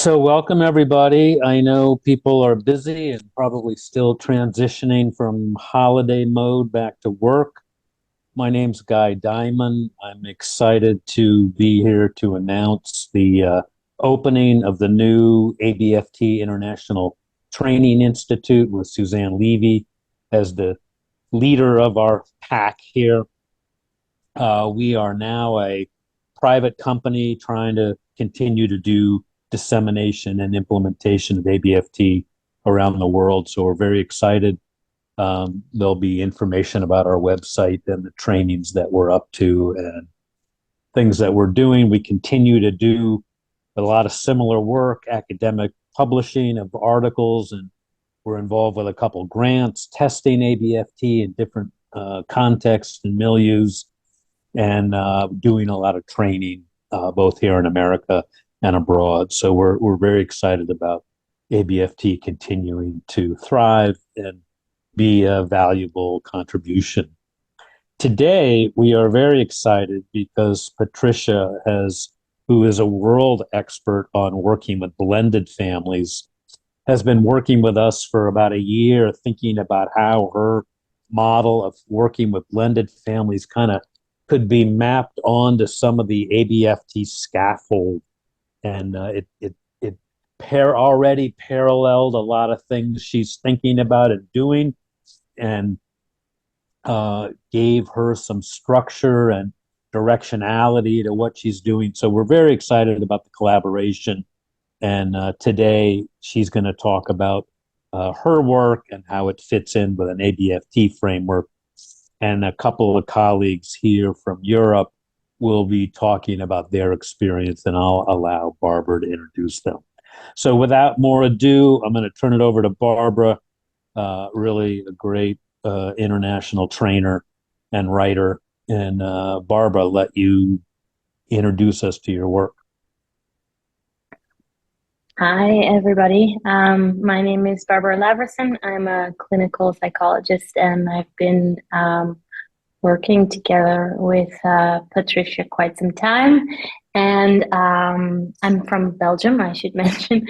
So, welcome everybody. I know people are busy and probably still transitioning from holiday mode back to work. My name's Guy Diamond. I'm excited to be here to announce the opening of the new ABFT International Training Institute with Suzanne Levy as the leader of our pack here. We are now a private company trying to continue to do dissemination and implementation of ABFT around the world. So we're very excited. There'll be information about our website and the trainings that we're up to and things that we're doing. We continue to do a lot of similar work, academic publishing of articles, and we're involved with a couple grants, testing ABFT in different contexts and milieus, and doing a lot of training both here in America and abroad. So we're very excited about ABFT continuing to thrive and be a valuable contribution. Today, we are very excited because Patricia who is a world expert on working with blended families, has been working with us for about a year, thinking about how her model of working with blended families kind of could be mapped onto some of the ABFT scaffold, and already paralleled a lot of things she's thinking about and doing, and gave her some structure and directionality to what she's doing. So we're very excited about the collaboration. And today she's going to talk about her work and how it fits in with an ABFT framework. And a couple of colleagues here from Europe will be talking about their experience, and I'll allow Barbara to introduce them. So without more ado, I'm going to turn it over to Barbara, really a great international trainer and writer. And Barbara, let you introduce us to your work. Hi, everybody. My name is Barbara Laverson. I'm a clinical psychologist, and I've been working together with Patricia quite some time. And I'm from Belgium, I should mention.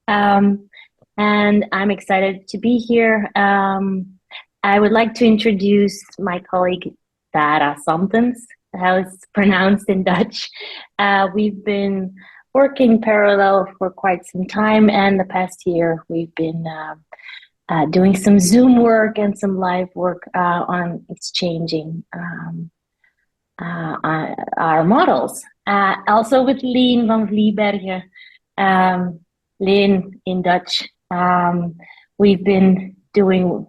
And I'm excited to be here. I would like to introduce my colleague, Tara Santens, how it's pronounced in Dutch. We've been working parallel for quite some time, and the past year we've been doing some Zoom work and some live work on exchanging our models. Also with Leen van Vliebergen, Leen in Dutch. We've been doing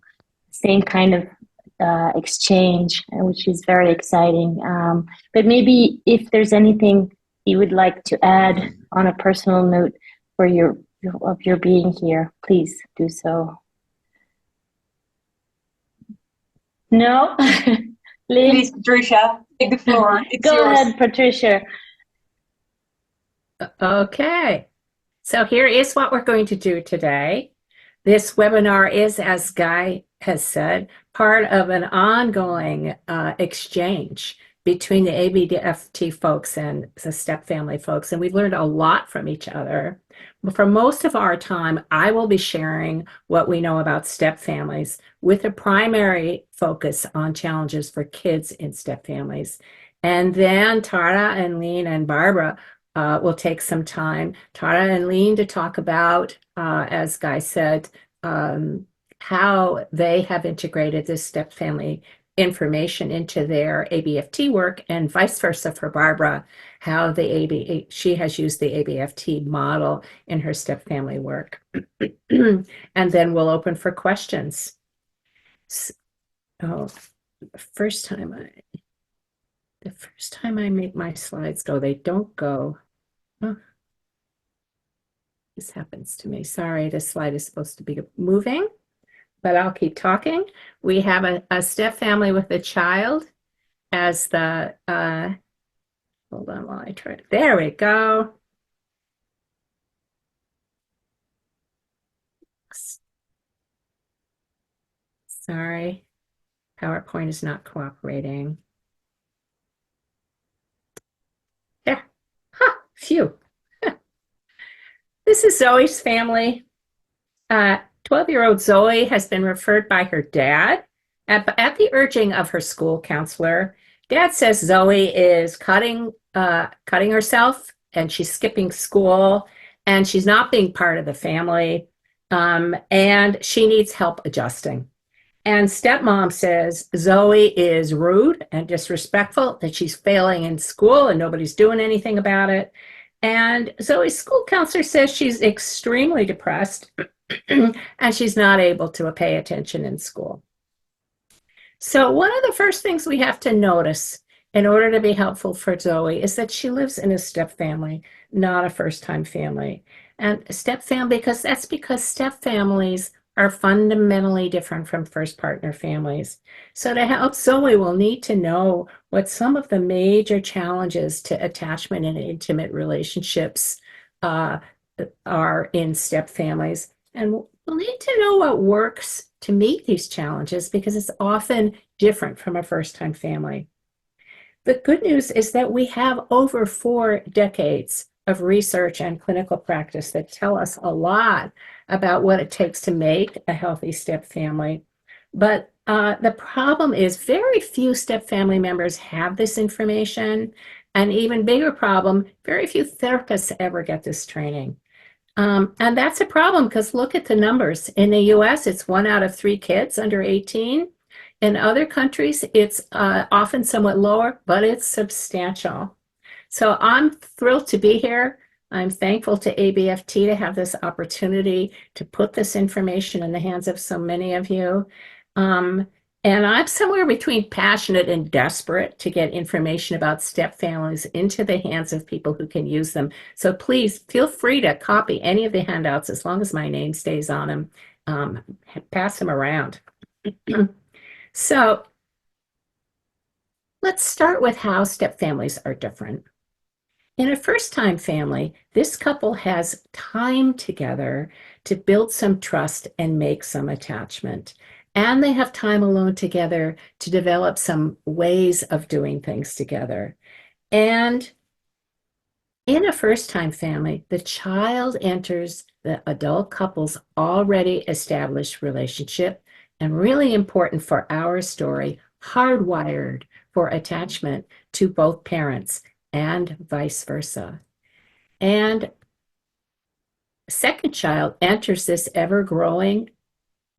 same kind of exchange, which is very exciting. But maybe if there's anything you would like to add on a personal note for your being here, please do so. No? Please, Patricia, take the floor. It's Go yours. ahead, Patricia. Okay, so here is what we're going to do today. This webinar is, as Guy has said, part of an ongoing exchange between the ABFT folks and the step family folks, and we've learned a lot from each other. But for most of our time, I will be sharing what we know about step families with a primary focus on challenges for kids in step families. And then Tara and Leen and Barbara will take some time, Tara and Leen, to talk about, as Guy said, how they have integrated this step family information into their ABFT work, and vice versa for Barbara, how she has used the ABFT model in her step family work. And then we'll open for questions. Oh, the first time I make my slides go, they don't go. Oh, this happens to me. Sorry, this slide is supposed to be moving, but I'll keep talking. We have a step family with a child as the, hold on while I try to, there we go. Sorry, PowerPoint is not cooperating. There, ha, phew. This is Zoe's family. 12-year-old Zoe has been referred by her dad at the urging of her school counselor. Dad says Zoe is cutting herself and she's skipping school and she's not being part of the family, and she needs help adjusting. And stepmom says Zoe is rude and disrespectful, that she's failing in school and nobody's doing anything about it. And Zoe's school counselor says she's extremely depressed and she's not able to pay attention in school. So one of the first things we have to notice in order to be helpful for Zoe is that she lives in a step family, not a first-time family. And step family, because step families are fundamentally different from first partner families. So to help Zoe, we'll need to know what some of the major challenges to attachment and intimate relationships are in step families. And we'll need to know what works to meet these challenges because it's often different from a first-time family. The good news is that we have over 4 decades of research and clinical practice that tell us a lot about what it takes to make a healthy step family. But the problem is very few step family members have this information. And even bigger problem, very few therapists ever get this training. And that's a problem because look at the numbers. In the US, it's 1 out of 3 kids under 18. In other countries, it's often somewhat lower, but it's substantial. So I'm thrilled to be here. I'm thankful to ABFT to have this opportunity to put this information in the hands of so many of you. And I'm somewhere between passionate and desperate to get information about step families into the hands of people who can use them. So please feel free to copy any of the handouts as long as my name stays on them. Pass them around. So let's start with how step families are different. In a first-time family, this couple has time together to build some trust and make some attachment. And they have time alone together to develop some ways of doing things together. And in a first-time family, the child enters the adult couple's already established relationship, and really important for our story, hardwired for attachment to both parents and vice versa. And second child enters this ever-growing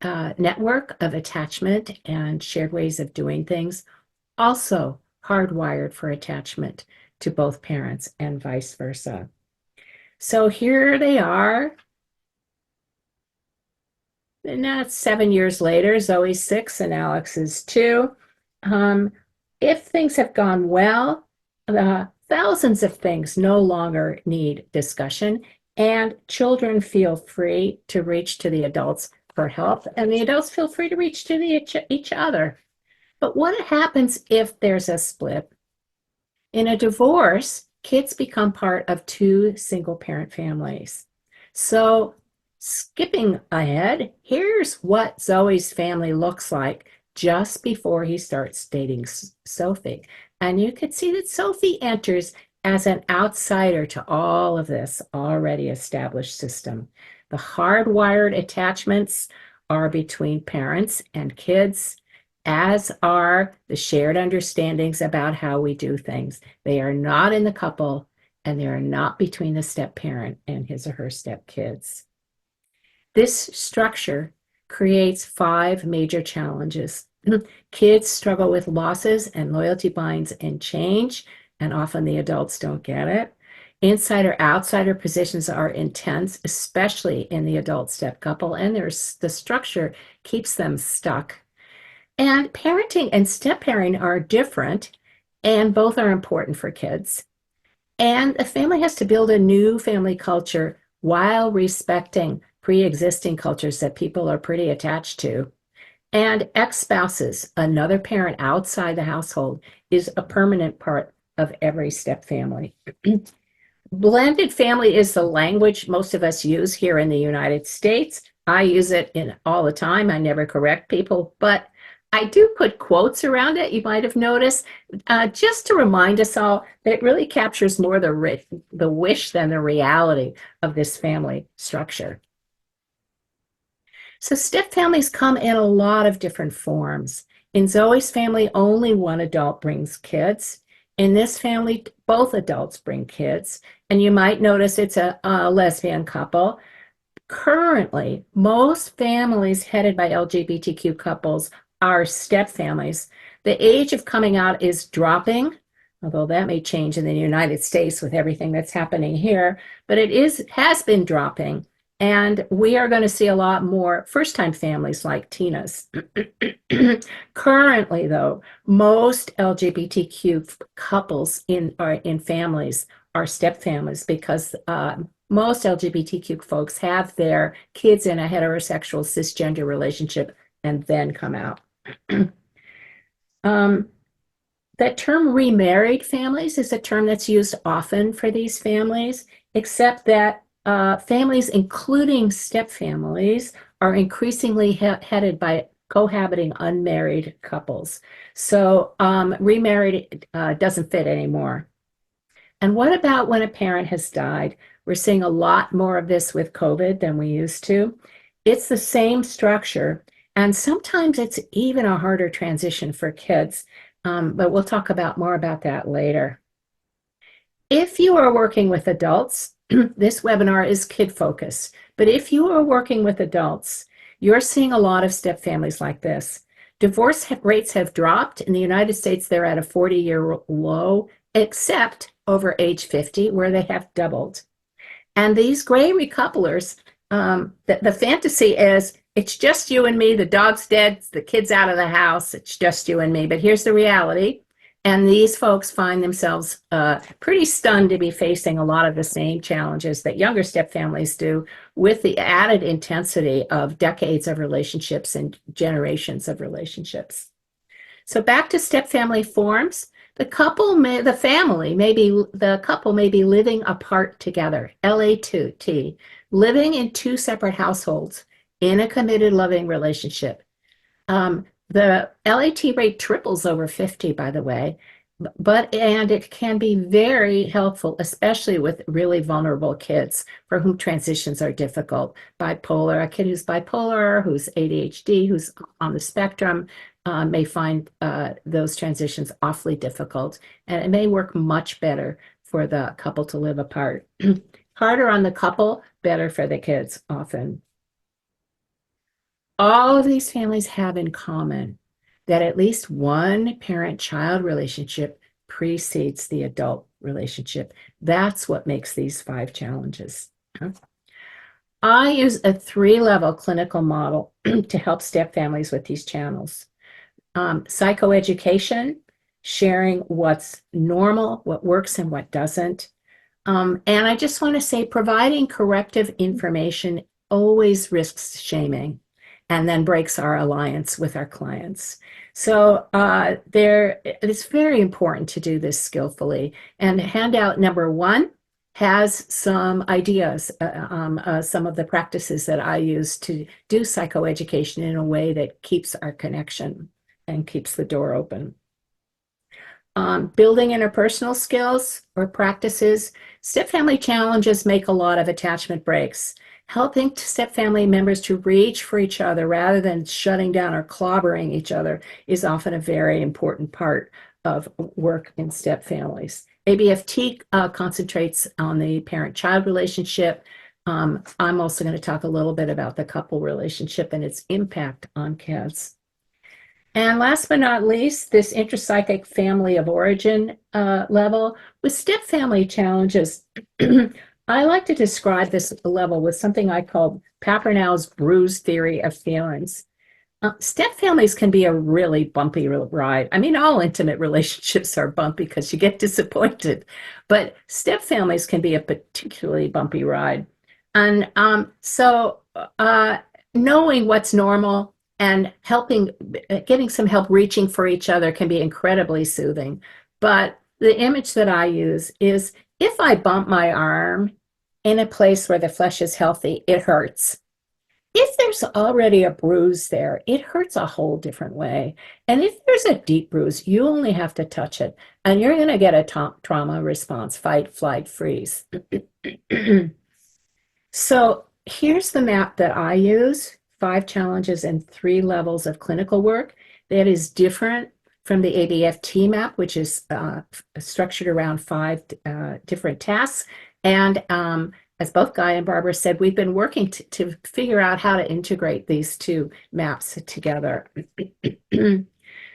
network of attachment and shared ways of doing things, also hardwired for attachment to both parents and vice versa. So here they are. And now it's 7 years later. Zoe's 6 and Alex is 2. If things have gone well, thousands of things no longer need discussion, and children feel free to reach to the adults for help, and the adults feel free to reach to each other. But what happens if there's a split? In a divorce, kids become part of 2 single-parent families. So skipping ahead, here's what Zoe's family looks like just before he starts dating Sophie. And you can see that Sophie enters as an outsider to all of this already established system. The hardwired attachments are between parents and kids, as are the shared understandings about how we do things. They are not in the couple, and they are not between the step parent and his or her step kids. This structure creates 5 major challenges. Kids struggle with losses and loyalty binds and change, and often the adults don't get it. Insider-outsider positions are intense, especially in the adult step couple, and the structure keeps them stuck. And parenting and step-parenting are different, and both are important for kids. And the family has to build a new family culture while respecting pre-existing cultures that people are pretty attached to. And ex-spouses, another parent outside the household, is a permanent part of every step family. Blended family is the language most of us use here in the United States. I use it all the time. I never correct people, but I do put quotes around it, you might have noticed, just to remind us all that it really captures more the wish than the reality of this family structure. So step families come in a lot of different forms. In Zoe's family, only one adult brings kids. In this family, both adults bring kids. And you might notice it's a lesbian couple. Currently, most families headed by LGBTQ couples are step families. The age of coming out is dropping, although that may change in the United States with everything that's happening here, but has been dropping. And we are going to see a lot more first-time families like Tina's. Currently, though, most LGBTQ couples in families are step families because most LGBTQ folks have their kids in a heterosexual cisgender relationship and then come out. That term remarried families is a term that's used often for these families, except that families, including step families, are increasingly headed by cohabiting unmarried couples. So remarried doesn't fit anymore. And what about when a parent has died? We're seeing a lot more of this with COVID than we used to. It's the same structure, and sometimes it's even a harder transition for kids, but we'll talk more about that later. If you are working with adults, this webinar is kid-focused, but if you are working with adults, you're seeing a lot of step families like this. Divorce rates have dropped. In the United States, they're at a 40-year low, except over age 50, where they have doubled. And these gray recouplers, the fantasy is, it's just you and me, the dog's dead, the kid's out of the house, it's just you and me. But here's the reality. And these folks find themselves pretty stunned to be facing a lot of the same challenges that younger step families do, with the added intensity of decades of relationships and generations of relationships. So back to step family forms. The couple may be living apart together, LA2T, living in two separate households in a committed, loving relationship. The LAT rate triples over 50, by the way, and it can be very helpful, especially with really vulnerable kids for whom transitions are difficult. Bipolar, a kid who's bipolar, who's ADHD, who's on the spectrum, may find those transitions awfully difficult, and it may work much better for the couple to live apart. Harder on the couple, better for the kids often. All of these families have in common that at least one parent-child relationship precedes the adult relationship. That's what makes these 5 challenges. I use a 3-level clinical model to help step families with these channels. Psychoeducation, sharing what's normal, what works and what doesn't. And I just want to say, providing corrective information always risks shaming and then breaks our alliance with our clients. So it's very important to do this skillfully. And handout number 1 has some ideas, some of the practices that I use to do psychoeducation in a way that keeps our connection and keeps the door open. Building interpersonal skills or practices. Step family challenges make a lot of attachment breaks. Helping step family members to reach for each other rather than shutting down or clobbering each other is often a very important part of work in step families. ABFT concentrates on the parent-child relationship. I'm also going to talk a little bit about the couple relationship and its impact on kids. And last but not least, this intrapsychic family of origin level. With step family challenges, I like to describe this level with something I call Papernow's bruise theory of feelings. Step families can be a really bumpy ride. I mean, all intimate relationships are bumpy because you get disappointed, but step families can be a particularly bumpy ride. And so knowing what's normal and getting some help reaching for each other can be incredibly soothing. But the image that I use is, if I bump my arm in a place where the flesh is healthy, it hurts. If there's already a bruise there, it hurts a whole different way. And if there's a deep bruise, you only have to touch it, and you're going to get a trauma response, fight, flight, freeze. So here's the map that I use, 5 challenges and 3 levels of clinical work. That is different from the ABFT map, which is structured around 5 different tasks. And as both Guy and Barbara said, we've been working to figure out how to integrate these 2 maps together.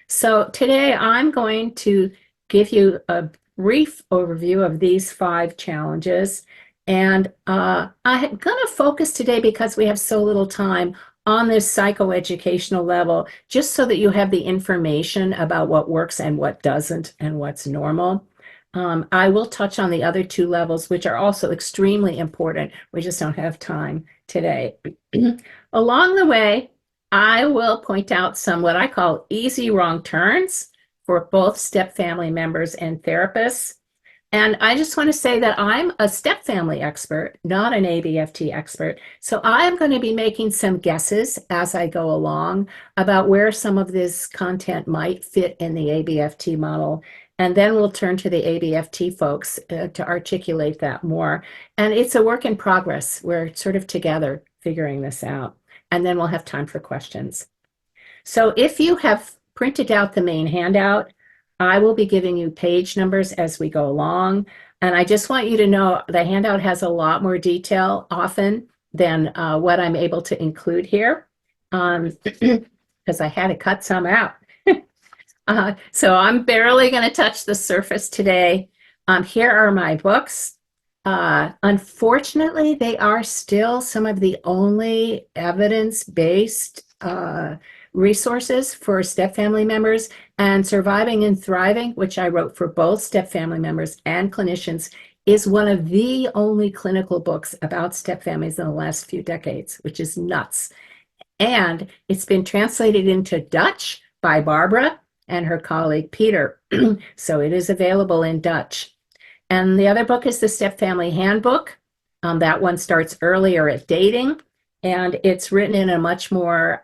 So today I'm going to give you a brief overview of these 5 challenges. And I'm going to focus today, because we have so little time, on this psychoeducational level, just so that you have the information about what works and what doesn't and what's normal. I will touch on the other 2 levels, which are also extremely important. We just don't have time today. Along the way, I will point out some what I call easy wrong turns for both step family members and therapists. And I just want to say that I'm a step family expert, not an ABFT expert. So I'm going to be making some guesses as I go along about where some of this content might fit in the ABFT model. And then we'll turn to the ABFT folks to articulate that more. And it's a work in progress. We're sort of together figuring this out. And then we'll have time for questions. So if you have printed out the main handout, I will be giving you page numbers as we go along. And I just want you to know the handout has a lot more detail often than what I'm able to include here, because I had to cut some out. So I'm barely going to touch the surface today. Here are my books. Unfortunately, they are still some of the only evidence-based resources for step family members, and Surviving and Thriving, which I wrote for both step family members and clinicians, is one of the only clinical books about step families in the last few decades, which is nuts. And it's been translated into Dutch by Barbara and her colleague Peter. So it is available in Dutch. And the other book is the Step Family Handbook. That one starts earlier at dating, and it's written in a much more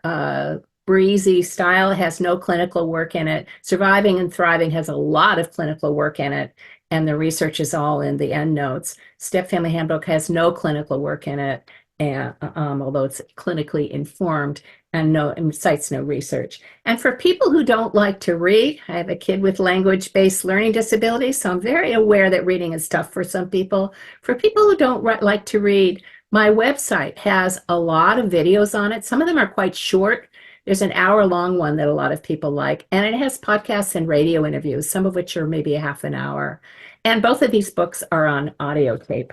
breezy style. It has no clinical work in it. Surviving and Thriving has a lot of clinical work in it, and the research is all in the endnotes. Step Family Handbook has no clinical work in it, and, although it's clinically informed, and cites no research. And for people who don't like to read, I have a kid with language-based learning disabilities, so I'm very aware that reading is tough for some people. For people who don't like to read, my website has a lot of videos on it. Some of them are quite short. There's an hour-long one that a lot of people like, and it has podcasts and radio interviews, some of which are maybe a half an hour. And both of these books are on audio tape.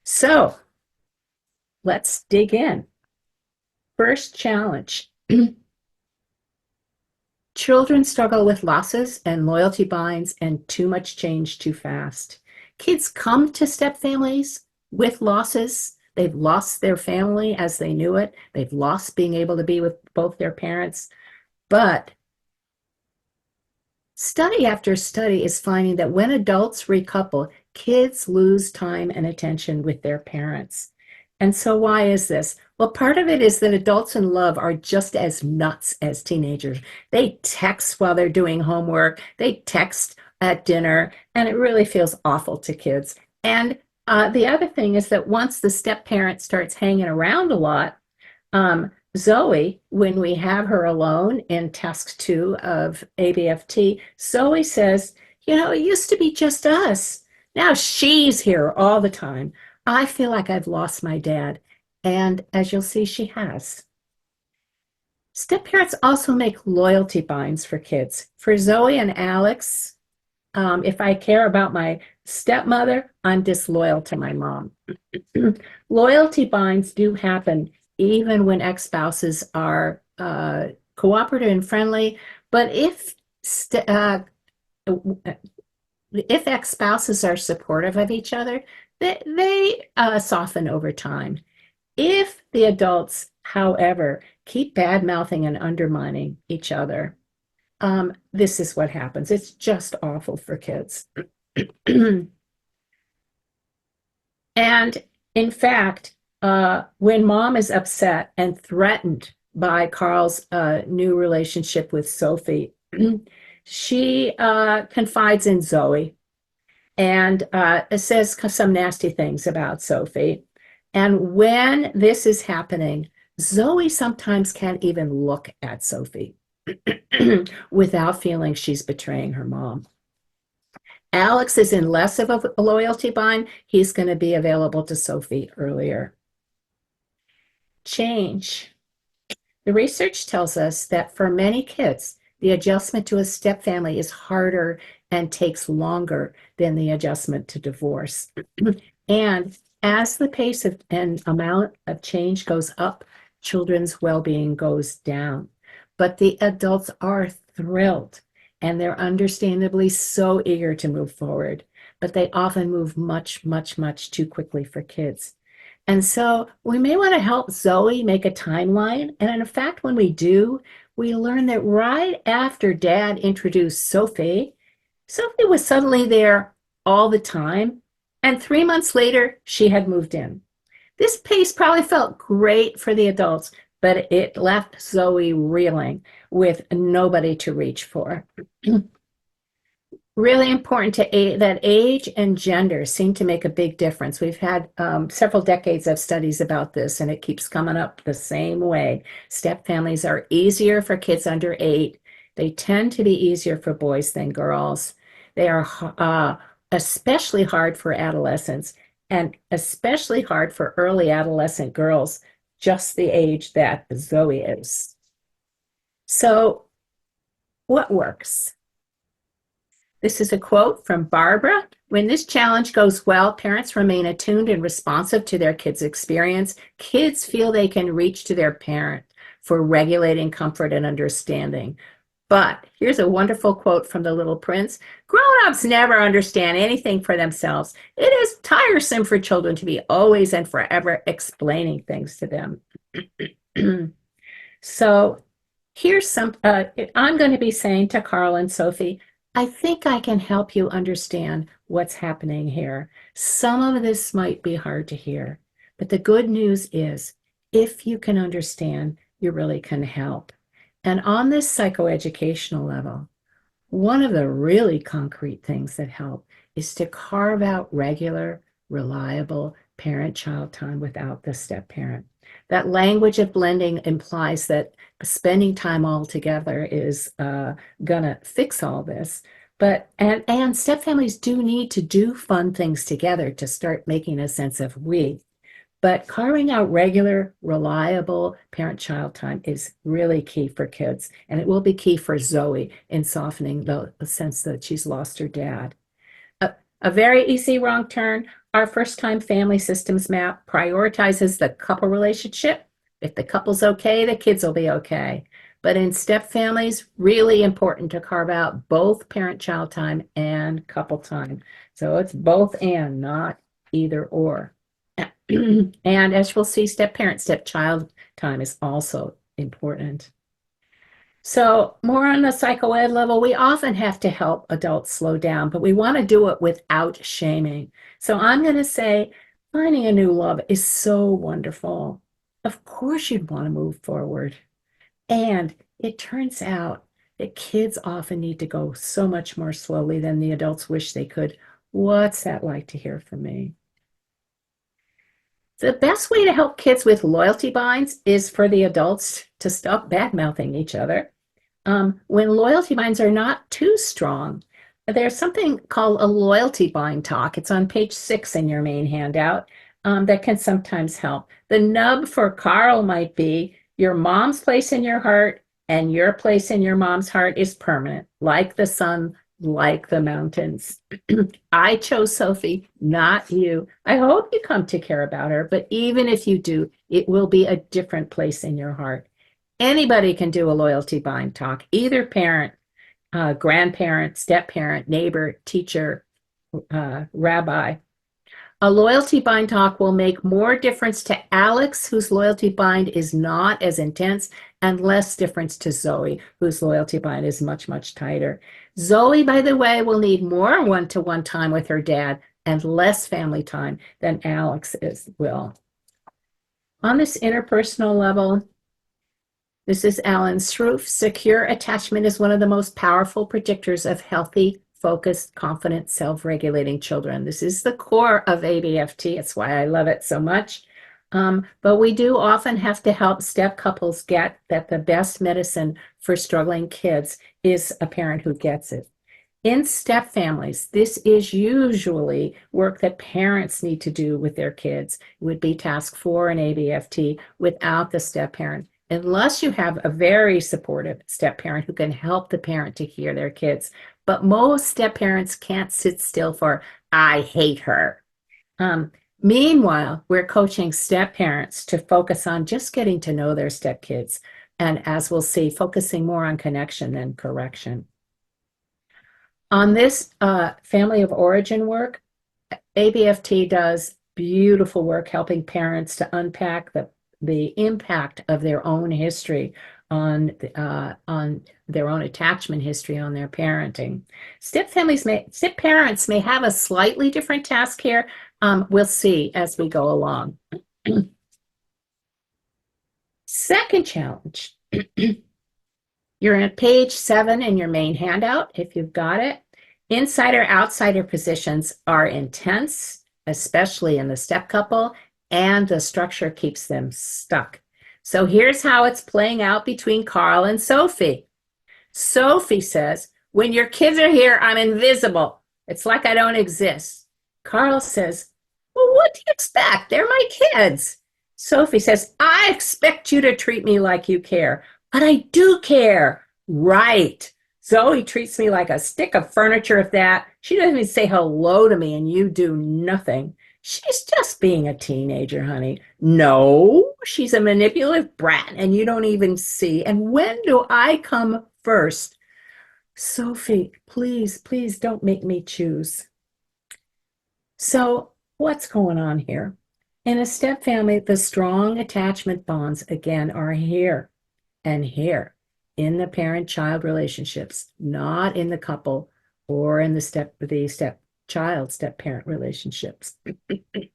So let's dig in. First challenge. Children struggle with losses and loyalty binds and too much change too fast. Kids come to step families with losses. They've lost their family as they knew it. They've lost being able to be with both their parents. But study after study is finding that when adults recouple, kids lose time and attention with their parents. And so why is this? Well, part of it is that adults in love are just as nuts as teenagers. They text while they're doing homework. They text at dinner, and it really feels awful to kids. And the other thing is that once the step parent starts hanging around a lot, Zoe, when we have her alone in task 2 of ABFT, Zoe says, you know, it used to be just us. Now she's here all the time. I feel like I've lost my dad. And as you'll see, she has. Step parents also make loyalty binds for kids. For Zoe and Alex, if I care about my stepmother, I'm disloyal to my mom. Loyalty binds do happen even when ex-spouses are cooperative and friendly, but if ex-spouses are supportive of each other, they soften over time. If the adults, however, keep bad-mouthing and undermining each other, this is what happens. It's just awful for kids. And in fact, when mom is upset and threatened by Carl's new relationship with Sophie, she confides in Zoe and says some nasty things about Sophie. And when this is happening, Zoe sometimes can't even look at Sophie without feeling she's betraying her mom. Alex is in less of a loyalty bind. He's going to be available to Sophie earlier. Change. The research tells us that for many kids, the adjustment to a step family is harder and takes longer than the adjustment to divorce. And as the pace of and amount of change goes up, children's well-being goes down. But the adults are thrilled, and they're understandably so eager to move forward, but they often move much, much, much too quickly for kids. And so we may want to help Zoe make a timeline. And in fact, when we do, we learn that right after Dad introduced Sophie, Sophie was suddenly there all the time. And 3 months later, she had moved in. This pace probably felt great for the adults, but it left Zoe reeling with nobody to reach for. Really important that age and gender seem to make a big difference. We've had several decades of studies about this, and it keeps coming up the same way. Step families are easier for kids under 8. They tend to be easier for boys than girls. They are especially hard for adolescents, and especially hard for early adolescent girls, just the age that Zoe is. So, what works? This is a quote from Barbara. When this challenge goes well, parents remain attuned and responsive to their kids' experience. Kids feel they can reach to their parent for regulating comfort and understanding. But here's a wonderful quote from The Little Prince. Grown-ups never understand anything for themselves. It is tiresome for children to be always and forever explaining things to them. So here's some, I'm going to be saying to Carl and Sophie, I think I can help you understand what's happening here. Some of this might be hard to hear, but the good news is if you can understand, you really can help. And on this psychoeducational level, one of the really concrete things that help is to carve out regular, reliable parent-child time without the step parent. That language of blending implies that spending time all together is gonna fix all this. But and step families do need to do fun things together to start making a sense of we. But carving out regular, reliable parent-child time is really key for kids, and it will be key for Zoe in softening the sense that she's lost her dad. A very easy wrong turn. Our first-time family systems map prioritizes the couple relationship. If the couple's okay, the kids will be okay. But in step families, really important to carve out both parent-child time and couple time. So it's both and, not either or. And as we'll see, step-parent, step-child time is also important. So more on the psychoed level, we often have to help adults slow down, but we want to do it without shaming. So I'm going to say, finding a new love is so wonderful. Of course you'd want to move forward. And it turns out that kids often need to go so much more slowly than the adults wish they could. What's that like to hear from me? The best way to help kids with loyalty binds is for the adults to stop bad-mouthing each other. When loyalty binds are not too strong, there's something called a loyalty bind talk. It's on page 6 in your main handout that can sometimes help. The nub for Carl might be your mom's place in your heart and your place in your mom's heart is permanent, like the sun, like the mountains. I chose Sophie, not you. I hope you come to care about her, but even if you do, it will be a different place in your heart. Anybody can do a loyalty bind talk, either parent, grandparent, step-parent, neighbor, teacher, rabbi. A loyalty bind talk will make more difference to Alex, whose loyalty bind is not as intense, and less difference to Zoe, whose loyalty bind is much, much tighter. Zoe, by the way, will need more one-to-one time with her dad and less family time than Alex will. On this interpersonal level, this is Alan Sroufe. Secure attachment is one of the most powerful predictors of healthy, focused, confident, self-regulating children. This is the core of ABFT. It's why I love it so much. But we do often have to help step couples get that the best medicine for struggling kids is a parent who gets it. In step families, this is usually work that parents need to do with their kids. It would be task 4 in ABFT without the step parent, unless you have a very supportive step parent who can help the parent to hear their kids. But most step parents can't sit still for, I hate her. Meanwhile, we're coaching step parents to focus on just getting to know their step kids. And as we'll see, focusing more on connection than correction. On this family of origin work, ABFT does beautiful work helping parents to unpack the impact of their own history on their own attachment history on their parenting. Step parents may have a slightly different task here. We'll see as we go along. Second challenge. You're at page 7 in your main handout, if you've got it. Insider-outsider positions are intense, especially in the step couple, and the structure keeps them stuck. So here's how it's playing out between Carl and Sophie. Sophie says, when your kids are here, I'm invisible. It's like I don't exist. Carl says, well, what do you expect? They're my kids. Sophie says, I expect you to treat me like you care. But I do care. Right. Zoe treats me like a stick of furniture if that. She doesn't even say hello to me and you do nothing. She's just being a teenager, honey. No, she's a manipulative brat and you don't even see. And when do I come first? Sophie, please, please don't make me choose. So what's going on here? In a step family, the strong attachment bonds, again, are here and here in the parent-child relationships, not in the couple or in the step-child, step-parent relationships.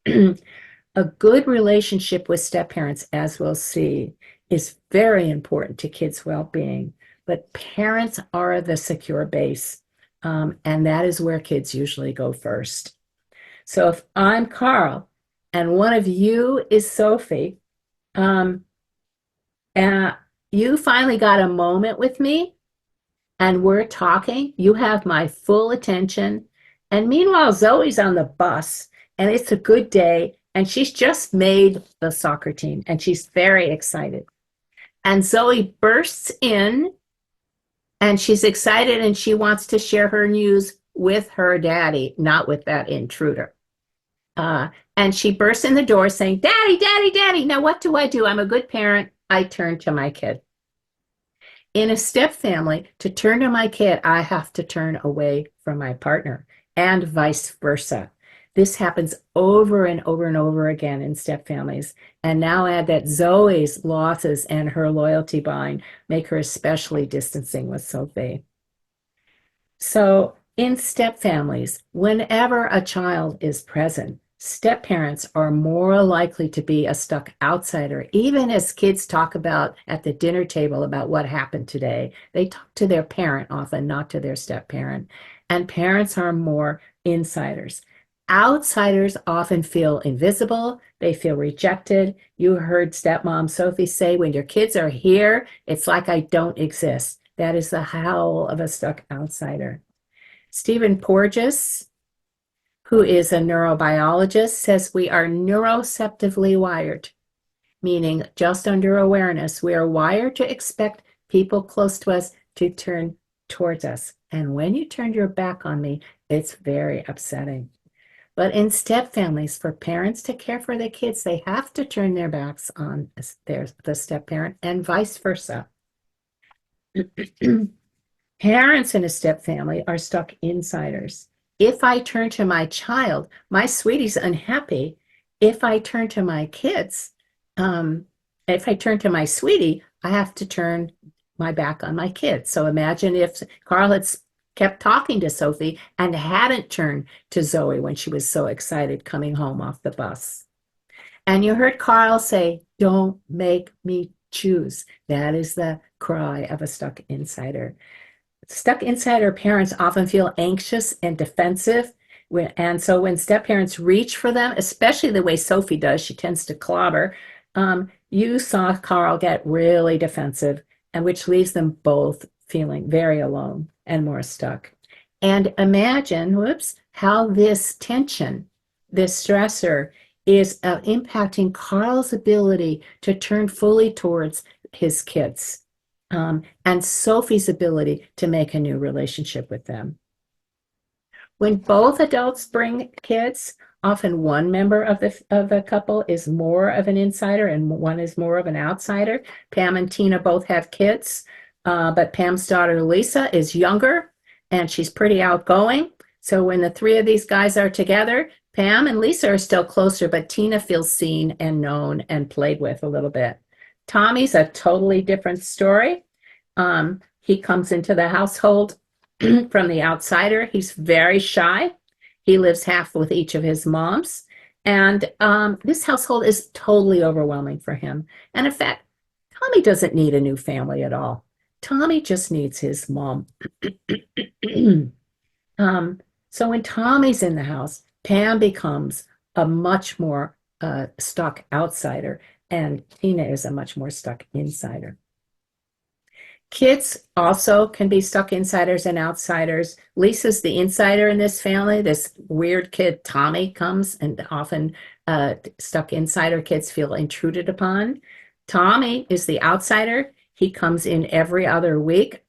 A good relationship with step-parents, as we'll see, is very important to kids' well-being, but parents are the secure base, and that is where kids usually go first. So if I'm Carl and one of you is Sophie, you finally got a moment with me and we're talking, you have my full attention. And meanwhile, Zoe's on the bus and it's a good day and she's just made the soccer team and she's very excited. And Zoe bursts in and she's excited and she wants to share her news with her daddy, not with that intruder. And she bursts in the door saying, Daddy, Daddy, Daddy. Now what do? I'm a good parent. I turn to my kid. In a step family, to turn to my kid, I have to turn away from my partner and vice versa. This happens over and over and over again in step families. And now add that Zoe's losses and her loyalty bind make her especially distancing with Sophie. So in step families, whenever a child is present, step parents are more likely to be a stuck outsider. Even as kids talk about at the dinner table about what happened today, they talk to their parent often, not to their step parent. And parents are more insiders. Outsiders often feel invisible. They feel rejected. You heard stepmom Sophie say, when your kids are here, it's like I don't exist. That is the howl of a stuck outsider. Stephen Porges, who is a neurobiologist, says we are neuroceptively wired, meaning just under awareness, we are wired to expect people close to us to turn towards us. And when you turn your back on me, it's very upsetting. But in step families, for parents to care for their kids, they have to turn their backs on the step parent and vice versa. Parents in a step family are stuck insiders. If I turn to my child, my sweetie's unhappy. If I turn to my kids, if I turn to my sweetie, I have to turn my back on my kids. So imagine if Carl had kept talking to Sophie and hadn't turned to Zoe when she was so excited coming home off the bus. And you heard Carl say, Don't make me choose. That is the cry of a stuck insider. Stuck insider parents often feel anxious and defensive. And so when step parents reach for them, especially the way Sophie does, she tends to clobber. You saw Carl get really defensive, and which leaves them both feeling very alone and more stuck. And imagine, how this tension, this stressor, is impacting Carl's ability to turn fully towards his kids, and Sophie's ability to make a new relationship with them. When both adults bring kids, often one member of the couple is more of an insider and one is more of an outsider. Pam and Tina both have kids, but Pam's daughter Lisa is younger and she's pretty outgoing. So when the three of these guys are together, Pam and Lisa are still closer, but Tina feels seen and known and played with a little bit. Tommy's a totally different story. He comes into the household from the outsider. He's very shy. He lives half with each of his moms. And this household is totally overwhelming for him. And in fact, Tommy doesn't need a new family at all. Tommy just needs his mom. So when Tommy's in the house, Pam becomes a much more stuck outsider, and Tina is a much more stuck insider. Kids also can be stuck insiders and outsiders. Lisa's the insider in this family. This weird kid, Tommy, comes, and often stuck insider kids feel intruded upon. Tommy is the outsider. He comes in every other week.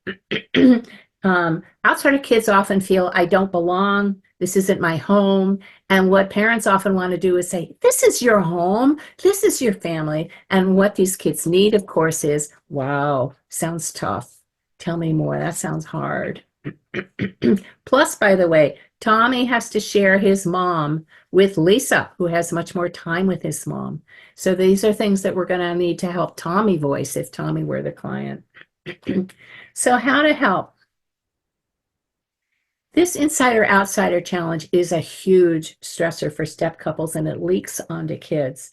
Outsider kids often feel, I don't belong. This isn't my home. And what parents often want to do is say, this is your home. This is your family. And what these kids need, of course, is, wow, sounds tough. Tell me more. That sounds hard. Plus, by the way, Tommy has to share his mom with Lisa, who has much more time with his mom. So these are things that we're going to need to help Tommy voice if Tommy were the client. So how to help? This insider-outsider challenge is a huge stressor for step couples, and it leaks onto kids.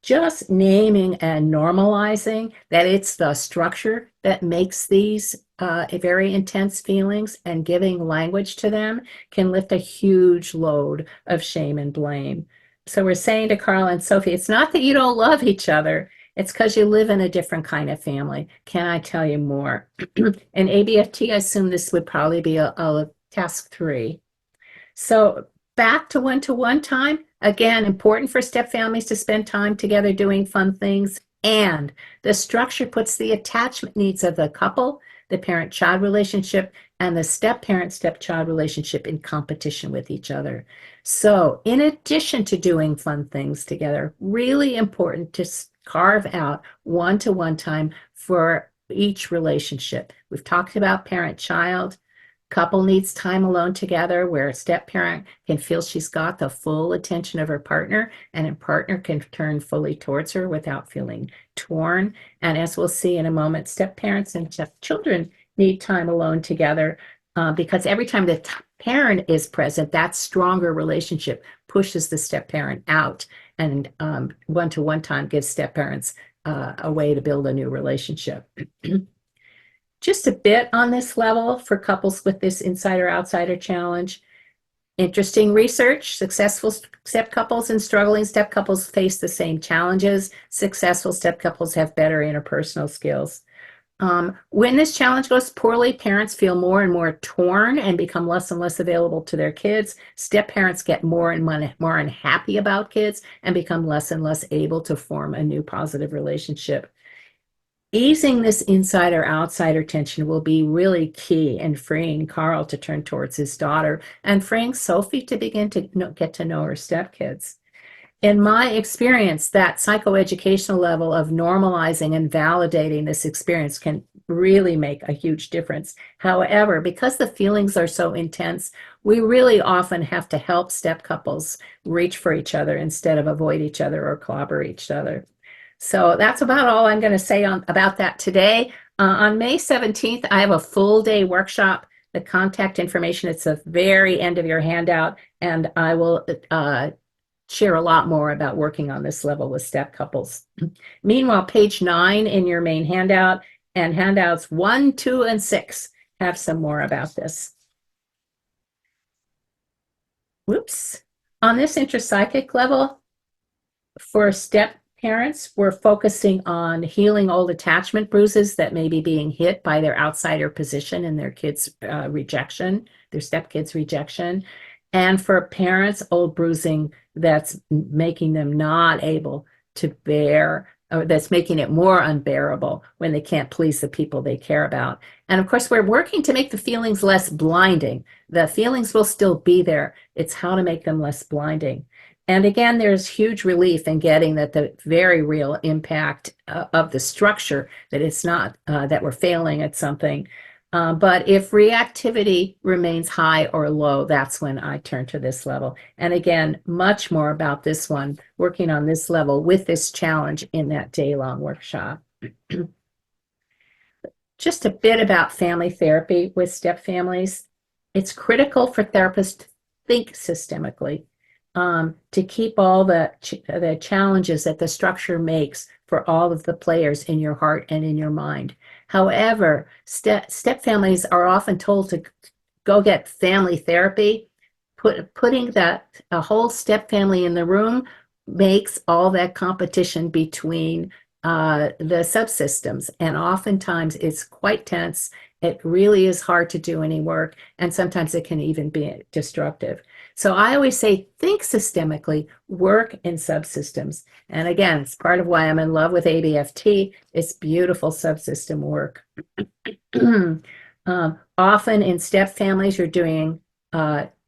Just naming and normalizing that it's the structure that makes these very intense feelings and giving language to them can lift a huge load of shame and blame. So we're saying to Carl and Sophie, it's not that you don't love each other. It's because you live in a different kind of family. Can I tell you more? In ABFT, I assume this would probably be a task 3. So back to one-to-one time. Again, important for step families to spend time together doing fun things. And the structure puts the attachment needs of the couple, the parent-child relationship, and the step-parent-stepchild relationship in competition with each other. So in addition to doing fun things together, really important to carve out one-to-one time for each relationship. We've talked about parent-child. Couple needs time alone together where a step parent can feel she's got the full attention of her partner, and a partner can turn fully towards her without feeling torn. And as we'll see in a moment, step parents and step children need time alone together because every time the parent is present, that stronger relationship pushes the step parent out, and one-to-one time gives step parents a way to build a new relationship. Just a bit on this level for couples with this insider-outsider challenge. Interesting research. Successful step couples and struggling step couples face the same challenges. Successful step couples have better interpersonal skills. When this challenge goes poorly, parents feel more and more torn and become less and less available to their kids. Step parents get more and more unhappy about kids and become less and less able to form a new positive relationship. Easing this insider-outsider tension will be really key in freeing Carl to turn towards his daughter and freeing Sophie to begin to get to know her stepkids. In my experience, that psychoeducational level of normalizing and validating this experience can really make a huge difference. However, because the feelings are so intense, we really often have to help step couples reach for each other instead of avoid each other or clobber each other. So that's about all I'm going to say about that today. On May 17th, I have a full day workshop. The contact information, it's the very end of your handout, and I will share a lot more about working on this level with step couples. Meanwhile, page 9 in your main handout and handouts 1, 2, and 6 have some more about this. Whoops. On this intrapsychic level, for step parents, we're focusing on healing old attachment bruises that may be being hit by their outsider position and their kids' rejection, their stepkids' rejection. And for parents, old bruising that's making them not able to bear, or that's making it more unbearable when they can't please the people they care about. And of course, we're working to make the feelings less blinding. The feelings will still be there. It's how to make them less blinding. And again, there's huge relief in getting that the very real impact of the structure, that it's not that we're failing at something. But if reactivity remains high or low, that's when I turn to this level. And again, much more about this one, working on this level with this challenge in that day-long workshop. Just a bit about family therapy with step families. It's critical for therapists to think systemically, to keep all the challenges that the structure makes for all of the players in your heart and in your mind. However, step families are often told to go get family therapy. Putting a whole step family in the room makes all that competition between the subsystems, and oftentimes it's quite tense. It really is hard to do any work, and sometimes it can even be destructive. So I always say, think systemically, work in subsystems. And again, it's part of why I'm in love with ABFT. It's beautiful subsystem work. Often in step families, you're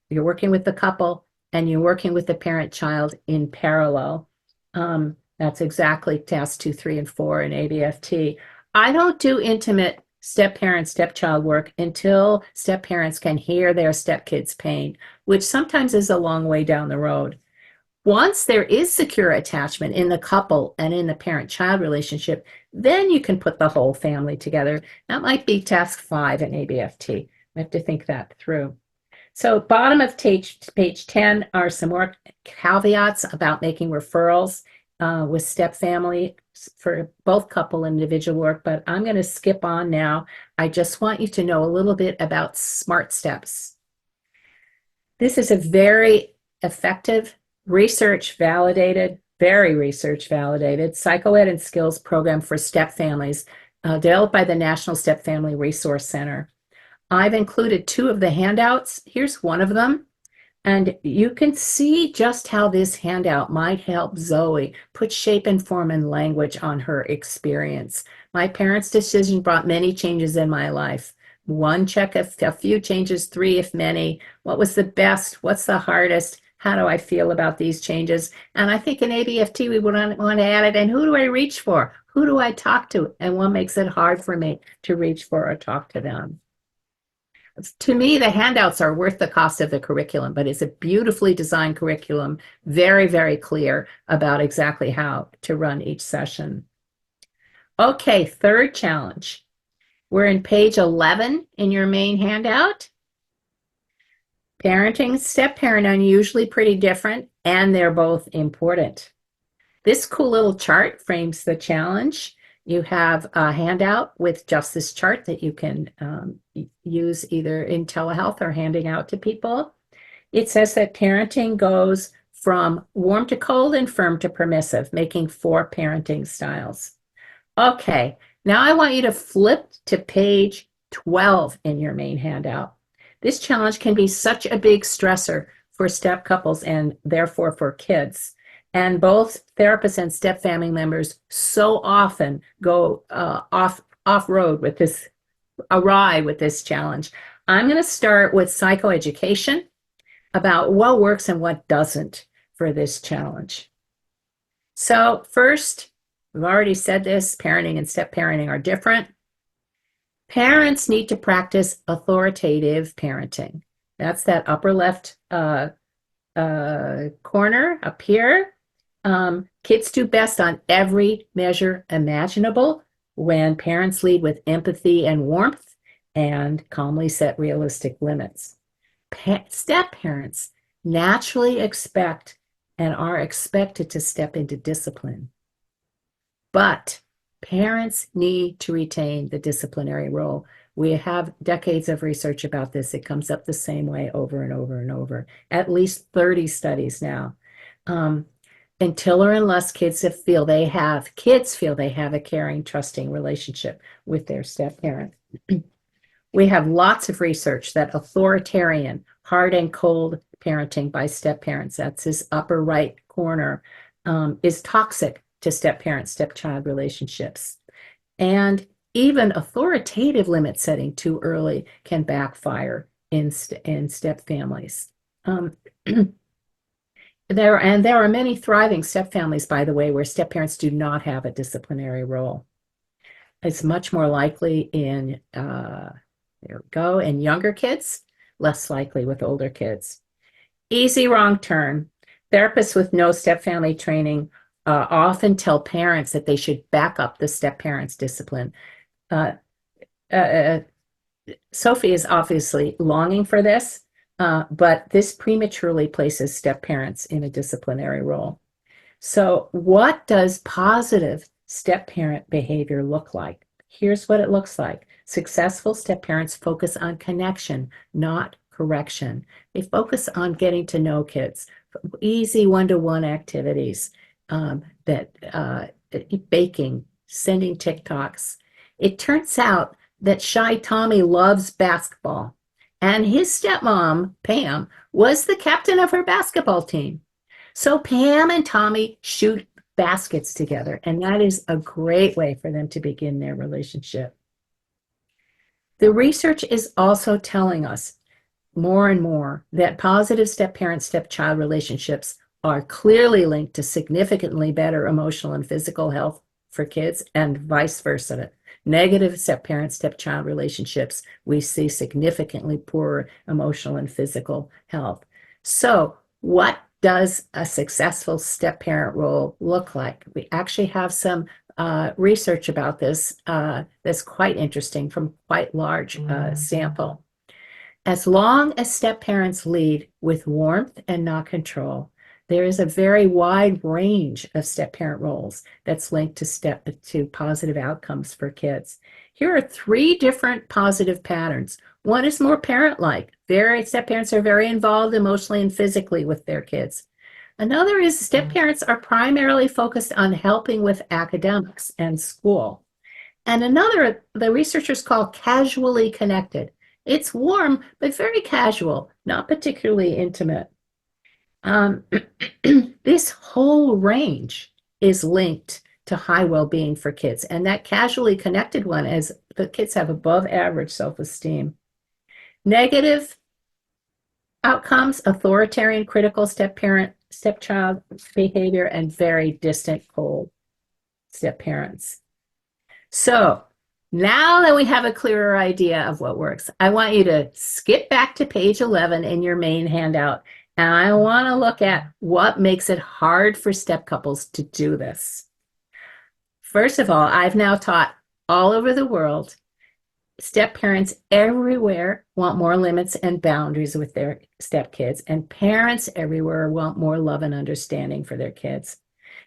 working with the couple and you're working with the parent-child in parallel. That's exactly tasks 2, 3, and 4 in ABFT. I don't do intimate step-parent, stepchild work until step-parents can hear their stepkids' pain, which sometimes is a long way down the road. Once there is secure attachment in the couple and in the parent-child relationship, then you can put the whole family together. That might be task 5 in ABFT. I have to think that through. So bottom of page 10 are some more caveats about making referrals with step family for both couple and individual work, but I'm going to skip on now. I just want you to know a little bit about SMART steps. This is a very effective, research-validated, very research-validated psychoed and skills program for step families developed by the National Step Family Resource Center. I've included 2 of the handouts. Here's one of them. And you can see just how this handout might help Zoe put shape and form and language on her experience. My parents' decision brought many changes in my life. 1, check a few changes, 3, if many. What was the best? What's the hardest? How do I feel about these changes? And I think in ABFT, we would want to add it. And who do I reach for? Who do I talk to? And what makes it hard for me to reach for or talk to them? To me, the handouts are worth the cost of the curriculum, but it's a beautifully designed curriculum, very, very clear about exactly how to run each session. Okay, third challenge. We're in page 11 in your main handout. Parenting and step-parenting are usually pretty different, and they're both important. This cool little chart frames the challenge. You have a handout with just this chart that you can use either in telehealth or handing out to people. It says that parenting goes from warm to cold and firm to permissive, making 4 parenting styles. Okay, now I want you to flip to page 12 in your main handout. This challenge can be such a big stressor for step couples and therefore for kids. And both therapists and step family members so often go off-road with this, awry with this challenge. I'm going to start with psychoeducation about what works and what doesn't for this challenge. So first, we've already said this, parenting and step parenting are different. Parents need to practice authoritative parenting. That's that upper left corner up here. Kids do best on every measure imaginable when parents lead with empathy and warmth and calmly set realistic limits. Step parents naturally expect and are expected to step into discipline. But parents need to retain the disciplinary role. We have decades of research about this. It comes up the same way over and over and over, at least 30 studies now. Until or unless kids feel they have a caring, trusting relationship with their step parent. We have lots of research that authoritarian, hard and cold parenting by step parents, that's this upper right corner, is toxic to step parent, stepchild relationships. And even authoritative limit setting too early can backfire in step families. There are many thriving step families, by the way, where step parents do not have a disciplinary role. It's much more likely in in younger kids, less likely with older kids. Easy wrong turn. Therapists with no step family training often tell parents that they should back up the step parents' discipline. Sophie is obviously longing for this, but this prematurely places step parents in a disciplinary role. So what does positive step parent behavior look like? Here's what it looks like. Successful step parents focus on connection, not correction. They focus on getting to know kids, easy one-to-one activities, baking, sending TikToks. It turns out that shy Tommy loves basketball, and his stepmom, Pam, was the captain of her basketball team. So Pam and Tommy shoot baskets together, and that is a great way for them to begin their relationship. The research is also telling us more and more that positive step-parent, stepchild relationships are clearly linked to significantly better emotional and physical health for kids, and vice versa. Negative step-parent, stepchild relationships, we see significantly poorer emotional and physical health. So what does a successful step-parent role look like? We actually have some research about this that's quite interesting from quite large sample. As long as step-parents lead with warmth and not control, there is a very wide range of step-parent roles that's linked to positive outcomes for kids. Here are 3 different positive patterns. One is more parent-like. Step-parents are very involved emotionally and physically with their kids. Another is step-parents are primarily focused on helping with academics and school. And another, the researchers call casually connected. It's warm, but very casual, not particularly intimate. This whole range is linked to high well-being for kids. And that casually connected one is the kids have above average self-esteem. Negative outcomes, authoritarian, critical step-parent, stepchild behavior, and very distant, cold step-parents. So now that we have a clearer idea of what works, I want you to skip back to page 11 in your main handout. And I want to look at what makes it hard for step couples to do this. First of all, I've now taught all over the world, step parents everywhere want more limits and boundaries with their step kids, and parents everywhere want more love and understanding for their kids.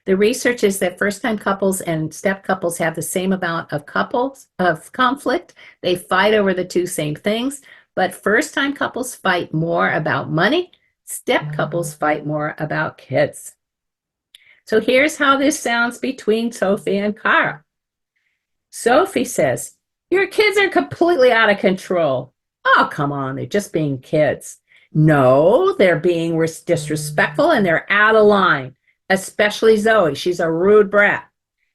The research is that first-time couples and step couples have the same amount of conflict. They fight over the 2 same things, but first-time couples fight more about money. Step couples fight more about kids. So here's how this sounds between Sophie and Kara. Sophie says, your kids are completely out of control. Oh, come on, they're just being kids. No, they're being disrespectful and they're out of line, especially Zoe. She's a rude brat.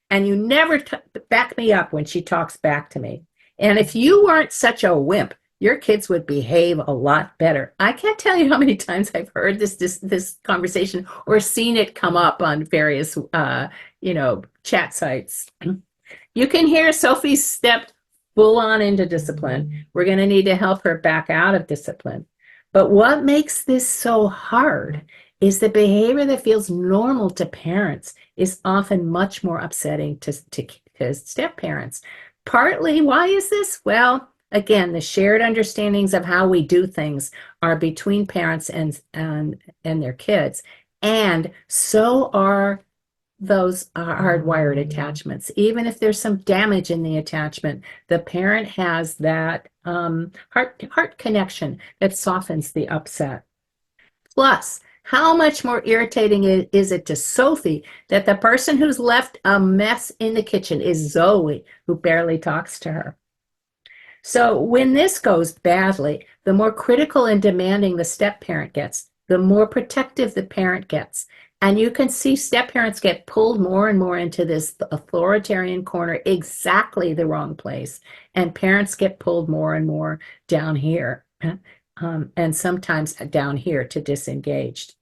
And you never back me up when she talks back to me. And if you weren't such a wimp, your kids would behave a lot better. I can't tell you how many times I've heard this conversation or seen it come up on various, chat sites. You can hear Sophie stepped full on into discipline. We're going to need to help her back out of discipline. But what makes this so hard is the behavior that feels normal to parents is often much more upsetting to step parents. Partly, why is this? Well, again, the shared understandings of how we do things are between parents and their kids. And so are those hardwired attachments. Even if there's some damage in the attachment, the parent has that heart connection that softens the upset. Plus, how much more irritating is it to Sophie that the person who's left a mess in the kitchen is Zoe, who barely talks to her? So when this goes badly, the more critical and demanding the step-parent gets, the more protective the parent gets. And you can see step-parents get pulled more and more into this authoritarian corner, exactly the wrong place. And parents get pulled more and more down here. And sometimes down here to disengaged.